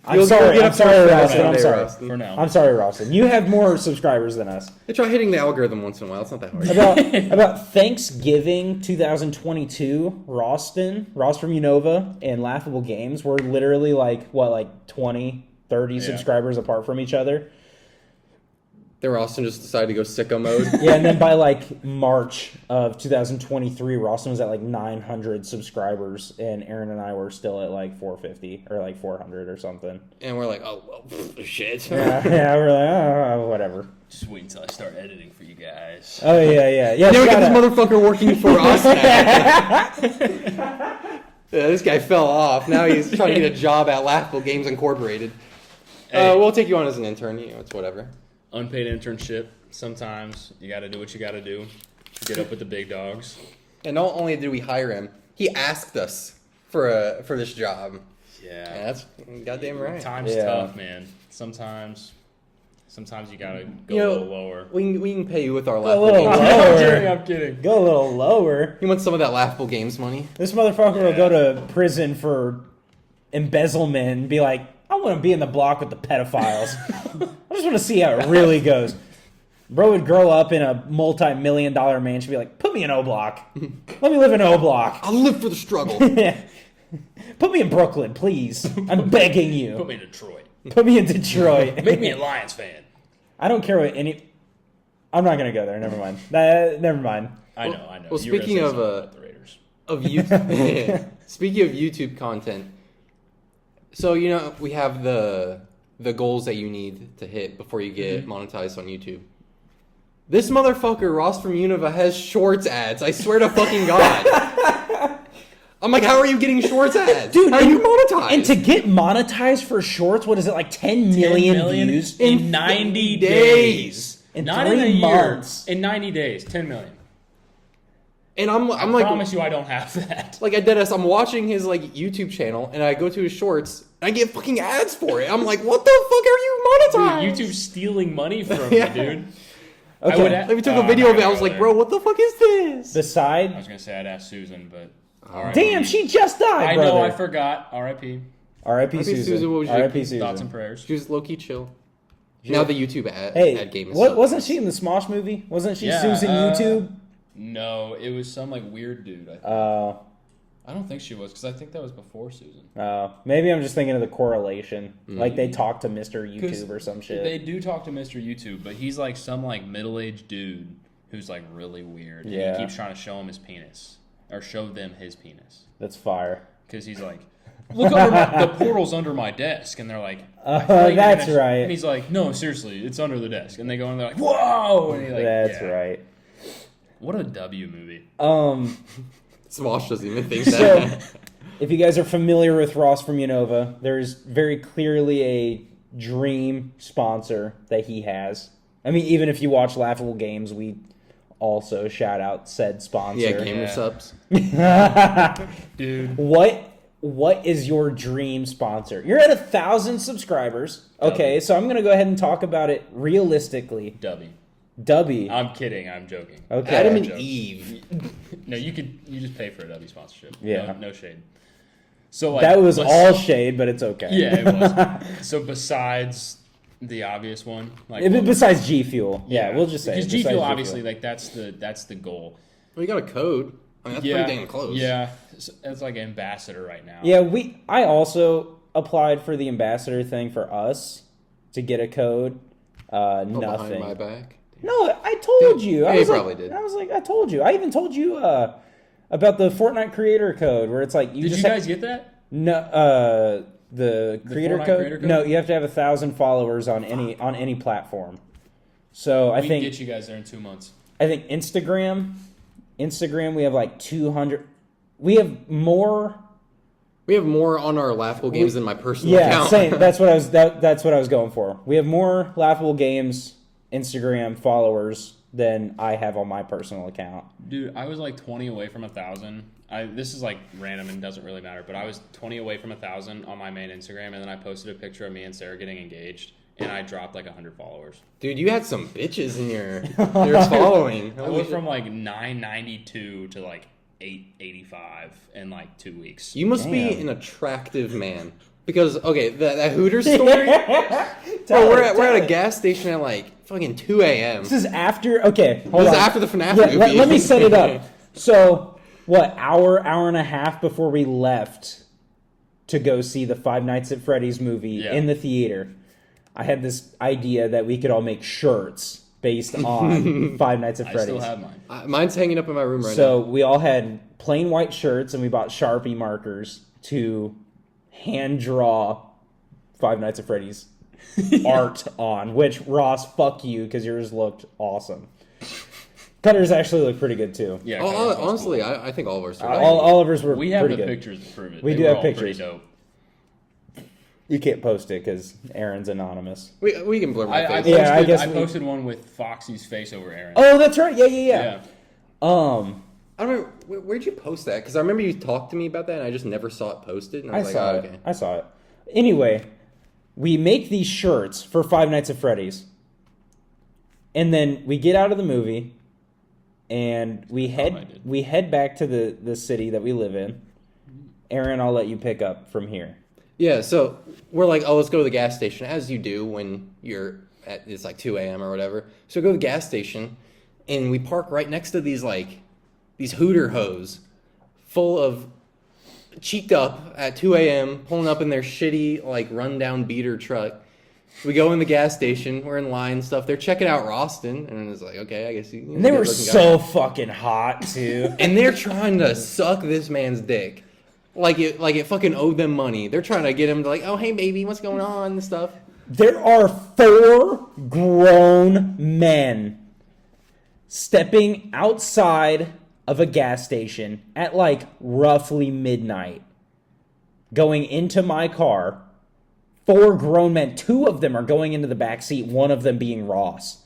I'm sorry, Roston. For now. I'm sorry, Roston. You have more subscribers than us. I try hitting the algorithm once in a while. It's not that hard. About Thanksgiving 2022, Ross from Unova and Laughable Games were literally like 20, 30 subscribers apart from each other. Then Roston just decided to go sicko mode. Yeah, and then by like March of 2023, Roston was at like 900 subscribers, and Aaron and I were still at like 450 or like 400 or something. And we're like, oh, well, shit. Yeah, we're like, oh, whatever. Just wait until I start editing for you guys. Oh, yeah. Now we got this motherfucker working for us now. Yeah, this guy fell off. Now he's trying to get a job at Laughable Games Incorporated. Hey. We'll take you on as an intern. It's whatever. Unpaid internship. Sometimes you got to do what you got to do. Get up with the big dogs. And not only did we hire him, he asked us for this job. Yeah, that's goddamn right. Time's tough, man. Sometimes you gotta go a little lower. We can pay you with our Laughable Games. I'm kidding. Go a little lower. He wants some of that Laughable Games money. This motherfucker will go to prison for embezzlement and be like, I want to be in the block with the pedophiles. I just want to see how it really goes. Bro would grow up in a multi-million-dollar mansion and be like, put me in O Block. Let me live in O Block. I'll live for the struggle. Put me in Brooklyn, please. I'm begging you. Put me in Detroit. Put me in Detroit. Make me a Lions fan. I don't care what any... I'm not going to go there. Never mind. Never mind. I know. Well, speaking of the Raiders. Speaking of YouTube content, so, we have the goals that you need to hit before you get monetized on YouTube. This motherfucker, Ross from Unova, has shorts ads. I swear to fucking God. I'm like, how are you getting shorts ads? Dude, how are you monetized? And to get monetized for shorts, what is it, like 10 million views? In 90 days. Not in a months. In 90 days, 10 million. And I'm I like, promise you I don't have that. Like, I deadass, I'm watching his, YouTube channel, and I go to his shorts, and I get fucking ads for it. I'm like, what the fuck are you monetized? Dude, YouTube's stealing money from you, dude. Okay. We took a video of it. I was like, bro, what the fuck is this? Beside... I was going to say I'd ask Susan, but... Damn, she just died, I brother. know, I forgot. R.I.P. R.I.P. R.I.P. Susan. What was your R.I.P. Susan. Thoughts and prayers. She was low-key chill. Now the YouTube ad Hey, game is wasn't she in the Smosh movie? Wasn't she Susan YouTube? No, it was some like weird dude. I think. I don't think she was because I think that was before Susan. Maybe I'm just thinking of the correlation. Like they talk to Mr. YouTube or some shit. They do talk to Mr. YouTube, but he's like some like middle-aged dude who's like really weird. And Yeah. he keeps trying to show him his penis or show them his penis That's fire. because he's like, look under the portal's under my desk, and they're like, that's right. And he's like, no, seriously, it's under the desk, and they go and they're like, whoa, and he's like, That's yeah. right. What a W movie. Smosh doesn't even think So, that. if you guys are familiar with Ross from Unova, there's very clearly a dream sponsor that he has. I mean, even if you watch Laughable Games, we also shout out said sponsor. Yeah, gamer Yeah. subs. Dude. What is your dream sponsor? You're at 1,000 subscribers. Okay, so I'm going to go ahead and talk about it realistically. Dubby. I'm kidding. I'm joking. Okay. Adam and Joke. Eve. No, you just pay for a W sponsorship. Yeah. No shade. So like That was all shade, but it's okay. Yeah, it was. So besides the obvious one, like Besides G Fuel. Yeah, we'll just say because it. G Besides Fuel obviously like that's the goal. Well, you got a code. I mean, that's pretty dang close. Yeah, it's like ambassador right now. Yeah, I also applied for the ambassador thing for us to get a code. Behind Nothing. my back. No, I told you. Yeah, I you was probably like, did. I was like, I told you. I even told you about the Fortnite creator code where it's like Did you guys get that? No, the creator Fortnite code? creator code? No, you have to have 1,000 followers on any platform. So We can get you guys there in 2 months. I think Instagram we have like 200. We have more. We have more on our Laughable Games than my personal Yeah, account. same. That's what I was going for. We have more Laughable Games Instagram followers than I have on my personal account. Dude, I was like 20 away from 1,000. This is like random and doesn't really matter, but I was 20 away from 1,000 on my main Instagram, and then I posted a picture of me and Sarah getting engaged, and I dropped like 100 followers. Dude, you had some bitches in your following. I went from like 992 to like 885 in like 2 weeks. You must be Damn. an attractive man. Because, okay, that Hooters story, bro, we're at a gas station at like fucking 2 a.m. This is after. Okay, hold This on. is after the FNAF Yeah, movie. let me set it up. So, what, hour and a half before we left to go see the Five Nights at Freddy's movie in the theater, I had this idea that we could all make shirts based on Five Nights at I Freddy's. still have mine. Mine's hanging up in my room right now. So we all had plain white shirts, and we bought Sharpie markers to hand draw Five Nights at Freddy's art on. Which, Ross, fuck you, because yours looked awesome. Cutters actually look pretty good too. Yeah, honestly, cool. I think all of ours are. All of ours were We have pretty the good. pictures to prove it. We They do were have all pictures. Pretty dope. You can't post it because Aaron's anonymous. We can blur my I face. Yeah, I guess I we- posted one with Foxy's face over Aaron. Oh, that's right. Yeah. Yeah. I don't remember, where'd you post that? Because I remember you talked to me about that, and I just never saw it posted. And I I was saw like, it. oh, okay. I saw it. Anyway, we make these shirts for Five Nights at Freddy's, and then we get out of the movie, and we head back to the city that we live in. Aaron, I'll let you pick up from here. Yeah, so we're like, oh, let's go to the gas station, as you do when it's like 2 a.m. or whatever. So we go to the gas station, and we park right next to these Hooter hoes full of cheeked up at 2 a.m., pulling up in their shitty, like, rundown beater truck. We go in the gas station, we're in line and stuff. They're checking out Roston, and it's like, okay, I guess you. And they were so fucking hot too. And they're trying to suck this man's dick. Like it fucking owed them money. They're trying to get him to like, oh, hey, baby, what's going on and stuff. There are 4 grown men stepping outside of a gas station at like roughly midnight, going into my car. 4 grown men. 2 of them are going into the back seat, one of them being Ross.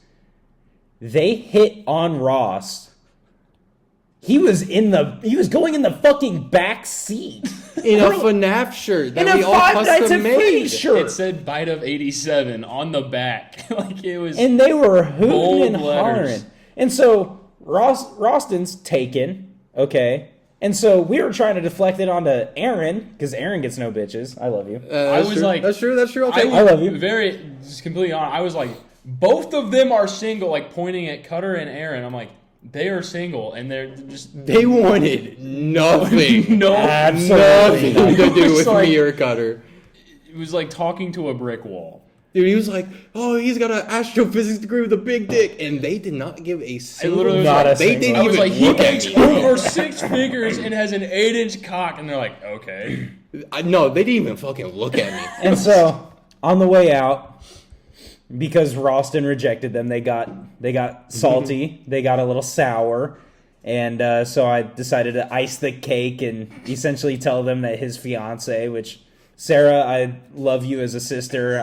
They hit on Ross. He was going in the fucking back seat. In a FNAF shirt that In a we all Five Nights at custom made. Freddy's shirt. It said "Bite of '87" on the back, like it was. And they were hooting Bold and letters. hollering. And so Roston's taken, okay, And so we were trying to deflect it onto Aaron, because Aaron gets no bitches. I love you. I was true. like, that's true. I'll take it. I love you. Very, just completely honest. I was like, both of them are single, like pointing at Cutter and Aaron. I'm like, they are single, and they're just. They wanted nothing. No, Absolutely Nothing to do with like- me or Cutter. It was like talking to a brick wall. Dude, he was like, "Oh, he's got an astrophysics degree with a big dick," and they did not give a single. literally was Not like- a They single. didn't I was even like, he look at makes me. over 6 figures and has an 8-inch cock, and they're like, okay. No, they didn't even fucking look at me. And so on the way out, because Ralston rejected them, they got salty. They got a little sour. And so I decided to ice the cake and essentially tell them that his fiance, which Sarah, I love you as a sister.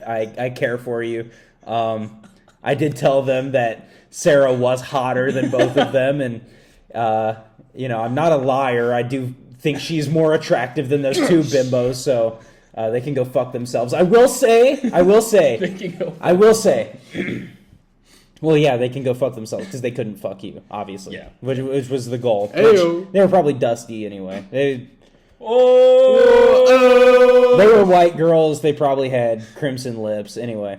I care for you. I did tell them that Sarah was hotter than both of them, and I'm not a liar. I do think she's more attractive than those two bimbos, so they can go fuck themselves. I will say. They can go. Well, yeah, they can go fuck themselves because they couldn't fuck you, obviously. Yeah. Which was the goal. Ayo. Which, they were probably dusty anyway. They Oh! were white girls. They probably had crimson lips. Anyway.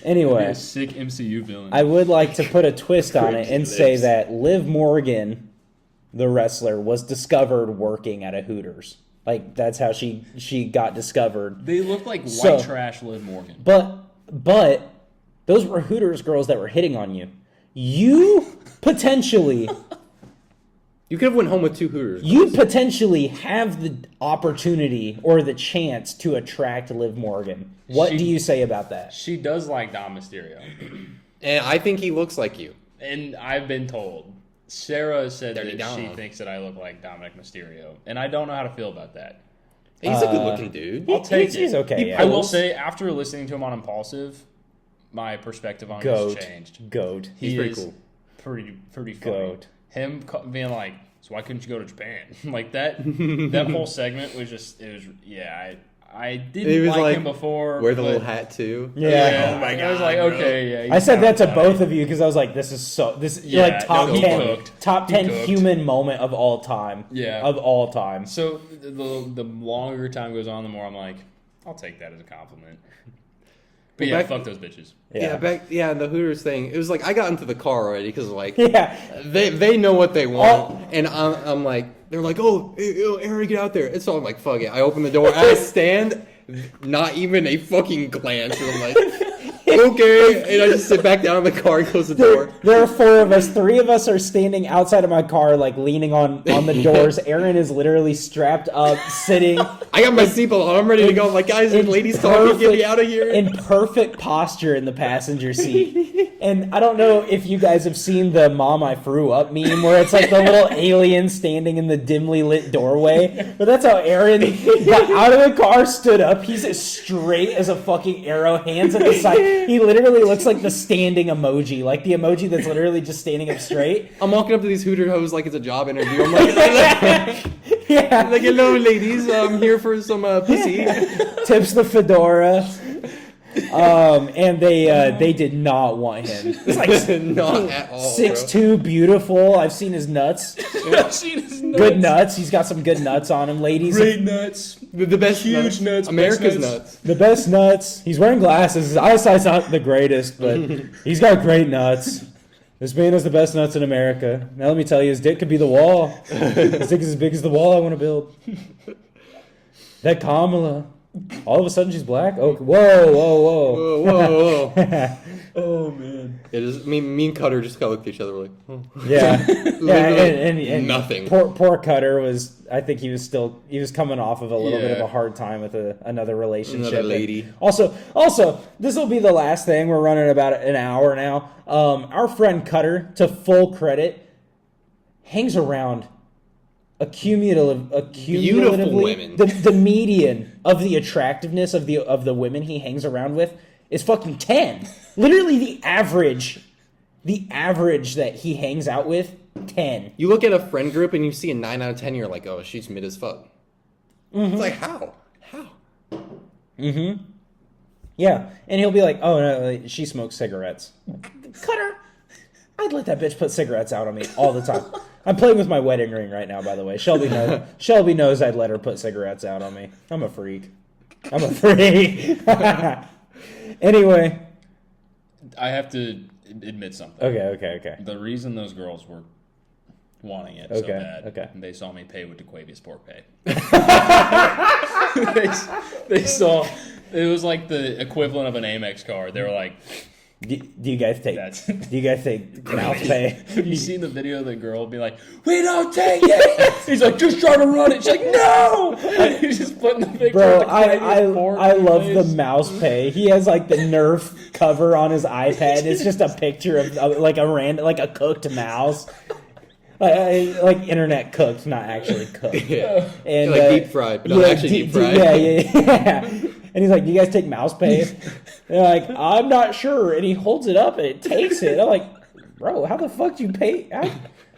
Anyway. A sick MCU villain. I would like to put a twist on it and Crimson say lips. that Liv Morgan, the wrestler, was discovered working at a Hooters. Like, that's how she got discovered. They look like white So- trash Liv Morgan. But those were Hooters girls that were hitting on you. You potentially You could have went home with 2 Hooters. you potentially have the opportunity or the chance to attract Liv Morgan. What do you say about that? She does like Dom Mysterio. And I think he looks like you. And I've been told. Sarah said Dirty that she Dom. thinks that I look like Dominic Mysterio. And I don't know how to feel about that. He's a good-looking dude. I'll take He's it. okay. Yeah. I will say, after listening to him on Impulsive, my perspective on him has changed. Goat. He's He pretty is cool. Pretty funny. Goat. Him being like, so why couldn't you go to Japan? Like that whole segment was just, I didn't He was like like, him before. Wear the but- little hat, too. Yeah. Oh, my God. I was like, bro. okay, yeah. I said that to funny. both of you because I was like, "This is Yeah, like top no, he 10, cooked. top He 10 cooked. human moment of all time." Yeah. of all time. So the longer time goes on, the more I'm like, I'll take that as a compliment. But Well, yeah, back- fuck those bitches. Yeah, the Hooters thing. It was like I got into the car already because like Yeah. they know what they want, Oh. and I'm like they're like, oh, Aaron, get out there. And so I'm like, fuck it. I open the door. I stand, not even a fucking glance. And I'm like, okay, and I just sit back down in the car and close the door. There are 4 of us. 3 of us are standing outside of my car, like leaning on the doors. Aaron is literally strapped up, sitting I got my seatbelt on. I'm ready to go. I'm like, guys and ladies, talking, get me out of here. in perfect posture in the passenger seat. And I don't know if you guys have seen the "Mom, I Threw Up" meme, where it's like the little alien standing in the dimly lit doorway. But that's how Aaron got out of the car, stood up. He's as straight as a fucking arrow, hands at the side. He literally looks like the standing emoji, like the emoji that's literally just standing up straight. I'm walking up to these Hooter hoes like it's a job interview. I'm like, Yeah, like, hello, ladies. I'm here for some pussy. tips the fedora. And they did not want him. It's like Not at all. 6'2", beautiful. I've seen his nuts. I've seen his nuts. Good nuts. He's got some good nuts on him, ladies. Great nuts. The best Huge nuts, America's best nuts. The best nuts. He's wearing glasses. His eyesight's not the greatest, but he's got great nuts. This man has the best nuts in America. Now let me tell you, his dick could be the wall. His dick is as big as the wall I want to build. That Kamala. All of a sudden she's black? Oh, whoa. Whoa, whoa, whoa. Oh man. It is. Me and Cutter just kind of looked at each other like, oh. Yeah. Literally and nothing. Poor Cutter was, I think he was coming off of a little bit of Yeah. a hard time with another relationship. Another lady. And also, this will be the last thing. We're running about an hour now. Our friend Cutter, to full credit, hangs around accumulatively Beautiful women. The median of the attractiveness of the women he hangs around with is fucking 10. Literally the average that he hangs out with, 10. You look at a friend group and you see a 9 out of 10, you're like, oh, she's mid as fuck. Mm-hmm. It's like, how? Mm-hmm. Yeah, and he'll be like, "Oh no, she smokes cigarettes." Cutter, I'd let that bitch put cigarettes out on me all the time. I'm playing with my wedding ring right now, by the way. Shelby knows I'd let her put cigarettes out on me. I'm a freak. Anyway. I have to admit something. Okay. The reason those girls were wanting it so bad, they saw me pay with DeQuavius Pork Pay. they saw, it was like the equivalent of an Amex card. They were like... Do you guys take mouse pay? Have you seen the video of the girl be like, "We don't take it"? He's like, "Just try to run it." She's like, "No!" He's just putting the picture. Bro, of the I love the mouse pay. He has like the Nerf cover on his iPad. It's just a picture of like a cooked mouse. Like internet cooked, not actually cooked. Yeah. And like deep fried, but not actually deep fried. Yeah. And he's like, "You guys take mouse pay?" And they're like, "I'm not sure." And he holds it up and it takes it. I'm like, "Bro, how the fuck do you pay?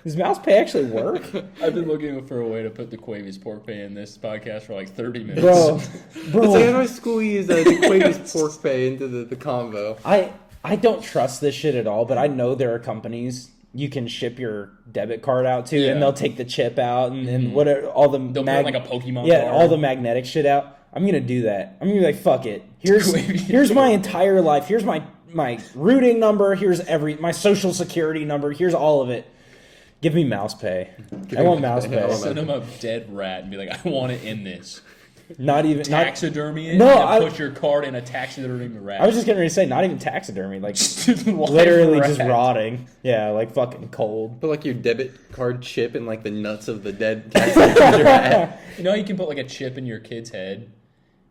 Does mouse pay actually work?" I've been looking for a way to put the Quavies Pork Pay in this podcast for like 30 minutes. Bro. It's like, how do I squeeze the Quavies Pork Pay into the combo? I don't trust this shit at all, but I know there are companies you can ship your debit card out to, and they'll take the chip out and whatever, all the they'll put like a Pokemon card. all the magnetic shit out. I'm gonna do that. I'm gonna be like, fuck it. Here's my entire life. Here's my routing number. Here's my social security number. Here's all of it. Give me mouse pay. I want mouse pay. Send him a dead rat and be like, "I want it in this." Not even taxidermy it. No, and put your card in a taxidermy rat. I was just getting ready to say, not even taxidermy, like literally just rotting. Yeah, like fucking cold. Put like your debit card chip in like the nuts of the dead taxidermy rat. You know, you can put like a chip in your kid's head.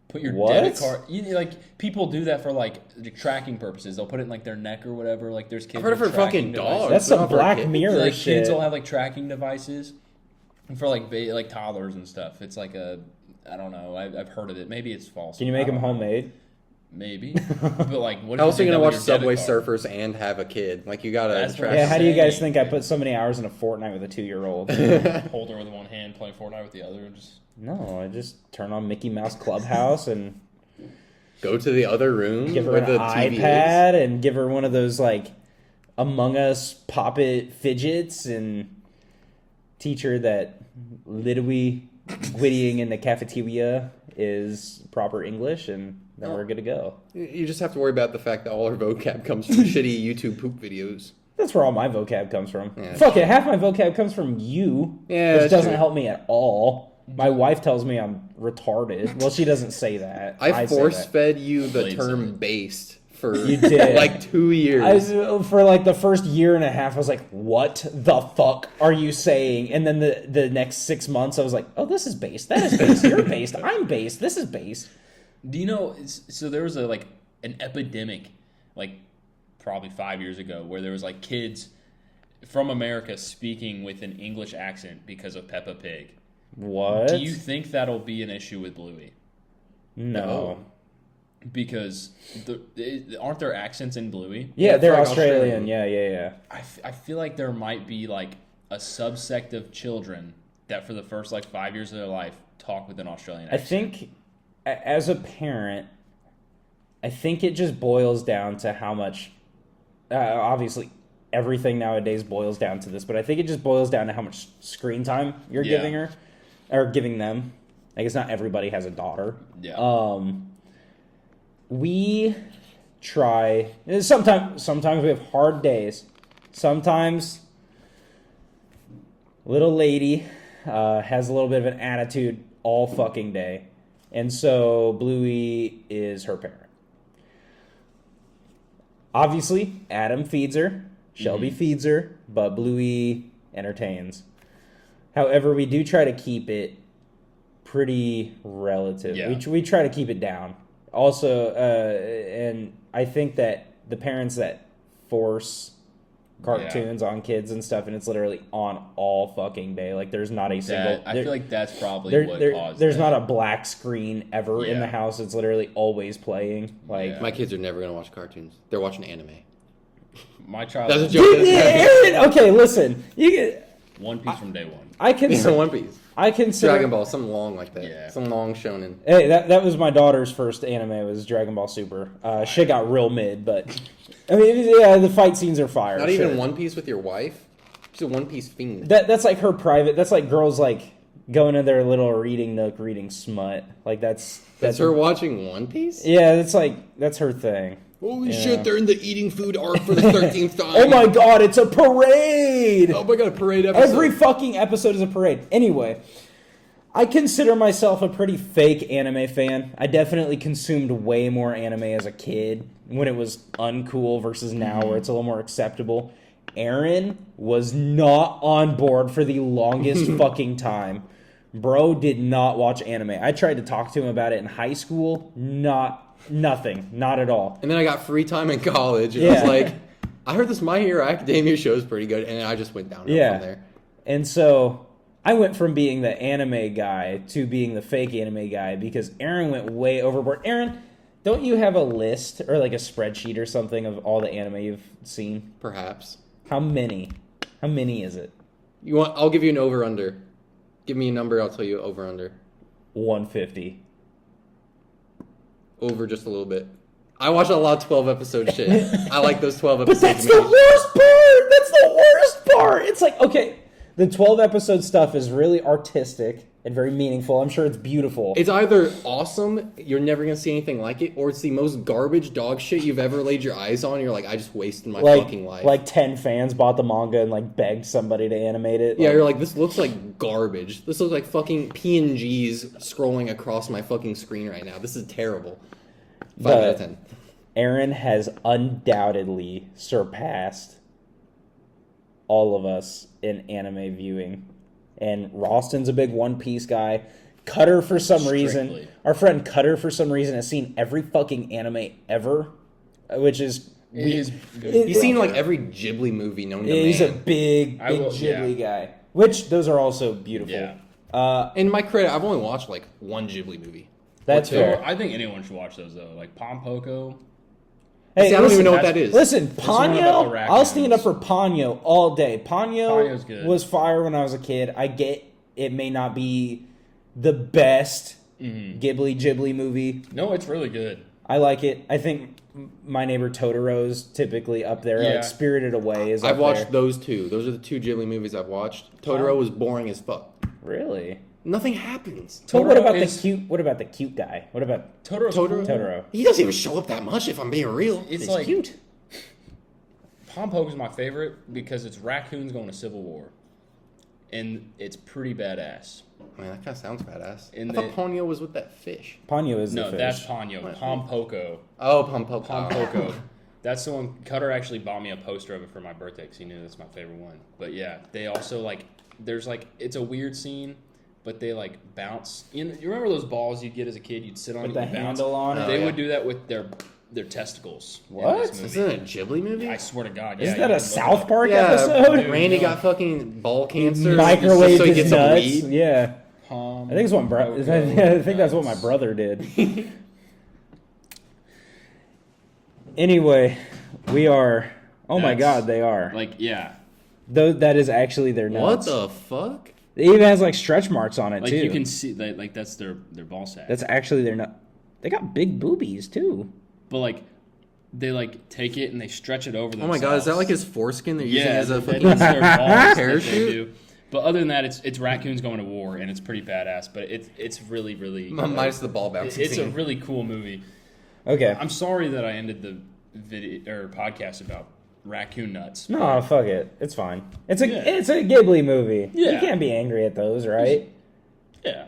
Put your debit card. Like people do that for like tracking purposes. They'll put it in like their neck or whatever. Like there's kids. I've heard it for fucking dogs. That's some Black Mirror like, shit. Kids will have like tracking devices, and for like toddlers and stuff. It's like I don't know. I've heard of it. Maybe it's false. Can you make them homemade? Maybe. But like, what? How else are you gonna watch Subway Surfers and have a kid? Like you gotta. That's right. Yeah. How do you guys think I put so many hours in a Fortnite with a 2-year-old? Hold her with one hand, play Fortnite with the other, and just. No, I just turn on Mickey Mouse Clubhouse and go to the other room. Give her where an the TV iPad is. and give her one of those like Among Us Pop-It fidgets and teach her that literally wittying in the cafeteria is proper English, and then we're good to go. You just have to worry about the fact that all her vocab comes from shitty YouTube poop videos. That's where all my vocab comes from. Yeah, Fuck it, half my vocab comes from you, Yeah, which doesn't true. help me at all. My wife tells me I'm retarded. Well, she doesn't say that. I say force-fed you the Blades term of it. based for You did. like 2 years. For like the first year and a half, I was like, "What the fuck are you saying?" And then the next 6 months, I was like, "Oh, this is based. That is based. You're based. I'm based. This is based." Do you know? So there was an epidemic, like probably 5 years ago, where there was like kids from America speaking with an English accent because of Peppa Pig. What? Do you think that'll be an issue with Bluey? No. Because aren't there accents in Bluey? Yeah, Yeah, they're like Australian. Australian. Yeah. I feel like there might be like a subsect of children that for the first like 5 years of their life talk with an Australian I accent. think as a parent, I think it just boils down to how much. Obviously, everything nowadays boils down to this, but I think it just boils down to how much screen time you're giving her, or giving them. I guess not everybody has a daughter. Yeah. We try. Sometimes we have hard days. Sometimes little lady has a little bit of an attitude all fucking day, and so Bluey is her parent. Obviously, Adam feeds her, Shelby feeds her, but Bluey entertains. However, we do try to keep it pretty relative. Yeah. We try to keep it down. Also, and I think that the parents that force cartoons on kids and stuff, and it's literally on all fucking day. Like, there's not a single... I feel like that's probably what caused There's that. not a black screen ever in Yeah. the house. It's literally always playing. Like... Yeah. My kids are never gonna watch cartoons. They're watching anime. My child That's a was joke. Aaron, okay, listen. You get... One Piece from day one. I can... One Piece. I consider Dragon Ball, something long like that. Yeah. Some long shonen. Hey, that was my daughter's first anime, was Dragon Ball Super. Shit got real mid, but I mean, yeah, the fight scenes are fire. Not sure. even One Piece with your wife? She's a One Piece fiend. That's like her private. That's like girls like going to their little reading nook, reading smut. Like that's her watching One Piece. Yeah, that's her thing. Holy Yeah. shit! They're in the eating food arc for the 13th time. Oh my god, it's a parade! Oh my god, a parade episode. Every fucking episode is a parade. Anyway, I consider myself a pretty fake anime fan. I definitely consumed way more anime as a kid when it was uncool versus now where it's a little more acceptable. Aaron was not on board for the longest fucking time. Bro did not watch anime. I tried to talk to him about it in high school. Nothing. Not at all. And then I got free time in college, and I Yeah. was like, I heard this My Hero Academia show is pretty good, and I just went down from there. And so I went from being the anime guy to being the fake anime guy because Aaron went way overboard. Aaron, don't you have a list or like a spreadsheet or something of all the anime you've seen? Perhaps. How many? How many is it? You want? I'll give you an over/under. Give me a number. I'll tell you over/under. 150. Over just a little bit. I watch a lot of 12-episode shit. I like those 12 But episodes. that's the worst part! That's the worst part! It's like, okay, the 12-episode stuff is really artistic and very meaningful. I'm sure it's beautiful. It's either awesome, you're never going to see anything like it, or it's the most garbage dog shit you've ever laid your eyes on, and you're like, I just wasted my fucking life. Like 10 fans bought the manga and like begged somebody to animate it. Yeah, you're like, this looks like garbage. This looks like fucking PNGs scrolling across my fucking screen right now. This is terrible. 5 out of 10. Aaron has undoubtedly surpassed all of us in anime viewing. And Ralston's a big One Piece guy. Cutter, for some reason, our friend Cutter, for some reason, has seen every fucking anime ever, which is... He's He's seen like every Ghibli movie known to He's man. a big Ghibli guy. Which, those are also beautiful. Yeah. In my credit, I've only watched like one Ghibli movie. That's fair. I think anyone should watch those though. Like Poko. Hey, See, I don't even know what that is. Listen, one about the Ponyo, raccoons. I'll stand up for Ponyo all day. Ponyo's Ponyo good. was fire when I was a kid. I get it may not be the best Ghibli movie. No, it's really good. I like it. I think My Neighbor Totoro's typically up there. Yeah. Like Spirited Away is up I've watched there. those two. Those are the two Ghibli movies I've watched. Totoro was boring as fuck. Really? Nothing happens. But what Totoro about is- the cute? What about the cute guy? What about Totoro's Totoro? cool. Totoro? He doesn't even show up that much, if I'm being real. It's He's like cute. Poko's my favorite because it's raccoons going to civil war, and it's pretty badass. Man, that kind of sounds badass. In I thought the- Ponyo was with that fish. Ponyo is No, the fish. that's Ponyo. Poko. Oh, Pompoko. Poko. That's the one. Cutter actually bought me a poster of it for my birthday because he knew that's my favorite one. But yeah, they also like. There's like it's a weird scene, but they like bounce. You remember those balls you'd get as a kid? You'd sit on With it the and bounce. handle on it? They Oh, yeah. would do that with their testicles. in What? this This movie. isn't a Ghibli movie? I swear to God. Isn't yeah, that you a can look it South up. Park yeah, episode? Dude, Randy no. got fucking ball cancer. Microwave so he his gets some nuts. weed. Yeah. I think it's what I think that's what my nuts. brother did. Anyway, we are. Oh my That's- God, they are. Like yeah, Though that is actually their What nuts. the fuck? It even has like stretch marks on it like too. you can see like that's their ball sack. That's actually their nut. They got big boobies too. But like they like take it and they stretch it over Oh themselves. my god, is that like his foreskin they're using yeah, as a that fucking is their balls that they parachute? do. But other than that, it's raccoons going to war and it's pretty badass. But it's really Minus the ball bouncing it's a scene. really cool movie. Okay. I'm sorry that I ended the video or podcast about raccoon nuts. No, fuck it. It's fine. It's a Yeah. it's a Ghibli movie. You Yeah. can't be angry at those, right? Yeah.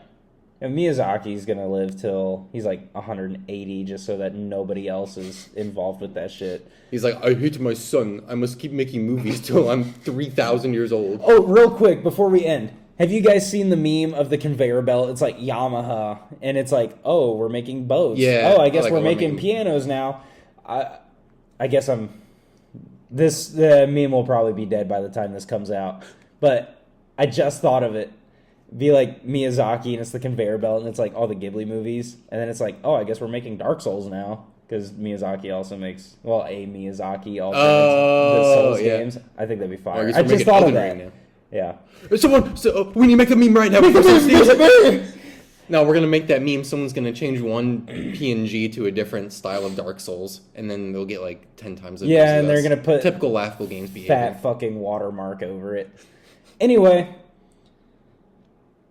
And Miyazaki's gonna live till he's like 180, just so that nobody else is involved with that shit. He's like, I hate my son. I must keep making movies till I'm 3,000 years old. Oh, real quick before we end, have you guys seen the meme of the conveyor belt? It's like Yamaha, and it's like, oh, we're making boats. Yeah, Oh, I guess like we're we're making making- pianos now. I guess I'm. The meme will probably be dead by the time this comes out, but I just thought of it. Be like Miyazaki, and it's the conveyor belt, and it's like all the Ghibli movies, and then it's like, oh, I guess we're making Dark Souls now. Because Miyazaki also makes, a Miyazaki also makes the Souls yeah. games. I think that'd be I fire. guess I we're just making thought of Elden that. Ring now. Yeah. Someone, we need to make a meme right now before someone steals it. No, we're gonna make that meme. Someone's gonna change one PNG to a different style of Dark Souls, and then they'll get like 10 times the views Yeah, of and they're us. gonna put typical Laughable Games behavior. fat fucking watermark over it. Anyway,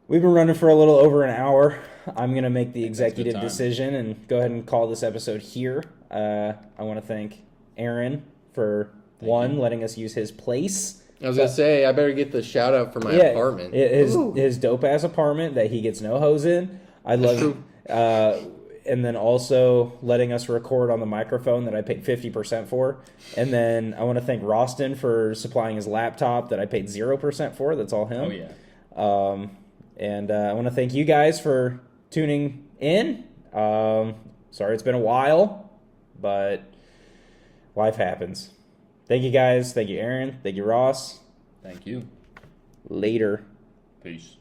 we've been running for a little over an hour. I'm gonna make the executive time. decision and go ahead and call this episode here. I want to thank Aaron for letting us use his place. I was gonna say I better get the shout out for my apartment. His dope ass apartment that he gets no hose in. I love. true. And then also letting us record on the microphone that I paid 50% for. And then I want to thank Roston for supplying his laptop that I paid 0% for. That's all him. Oh yeah. And I want to thank you guys for tuning in. Sorry it's been a while, but life happens. Thank you guys. Thank you, Aaron. Thank you, Ross. Thank you. Later. Peace.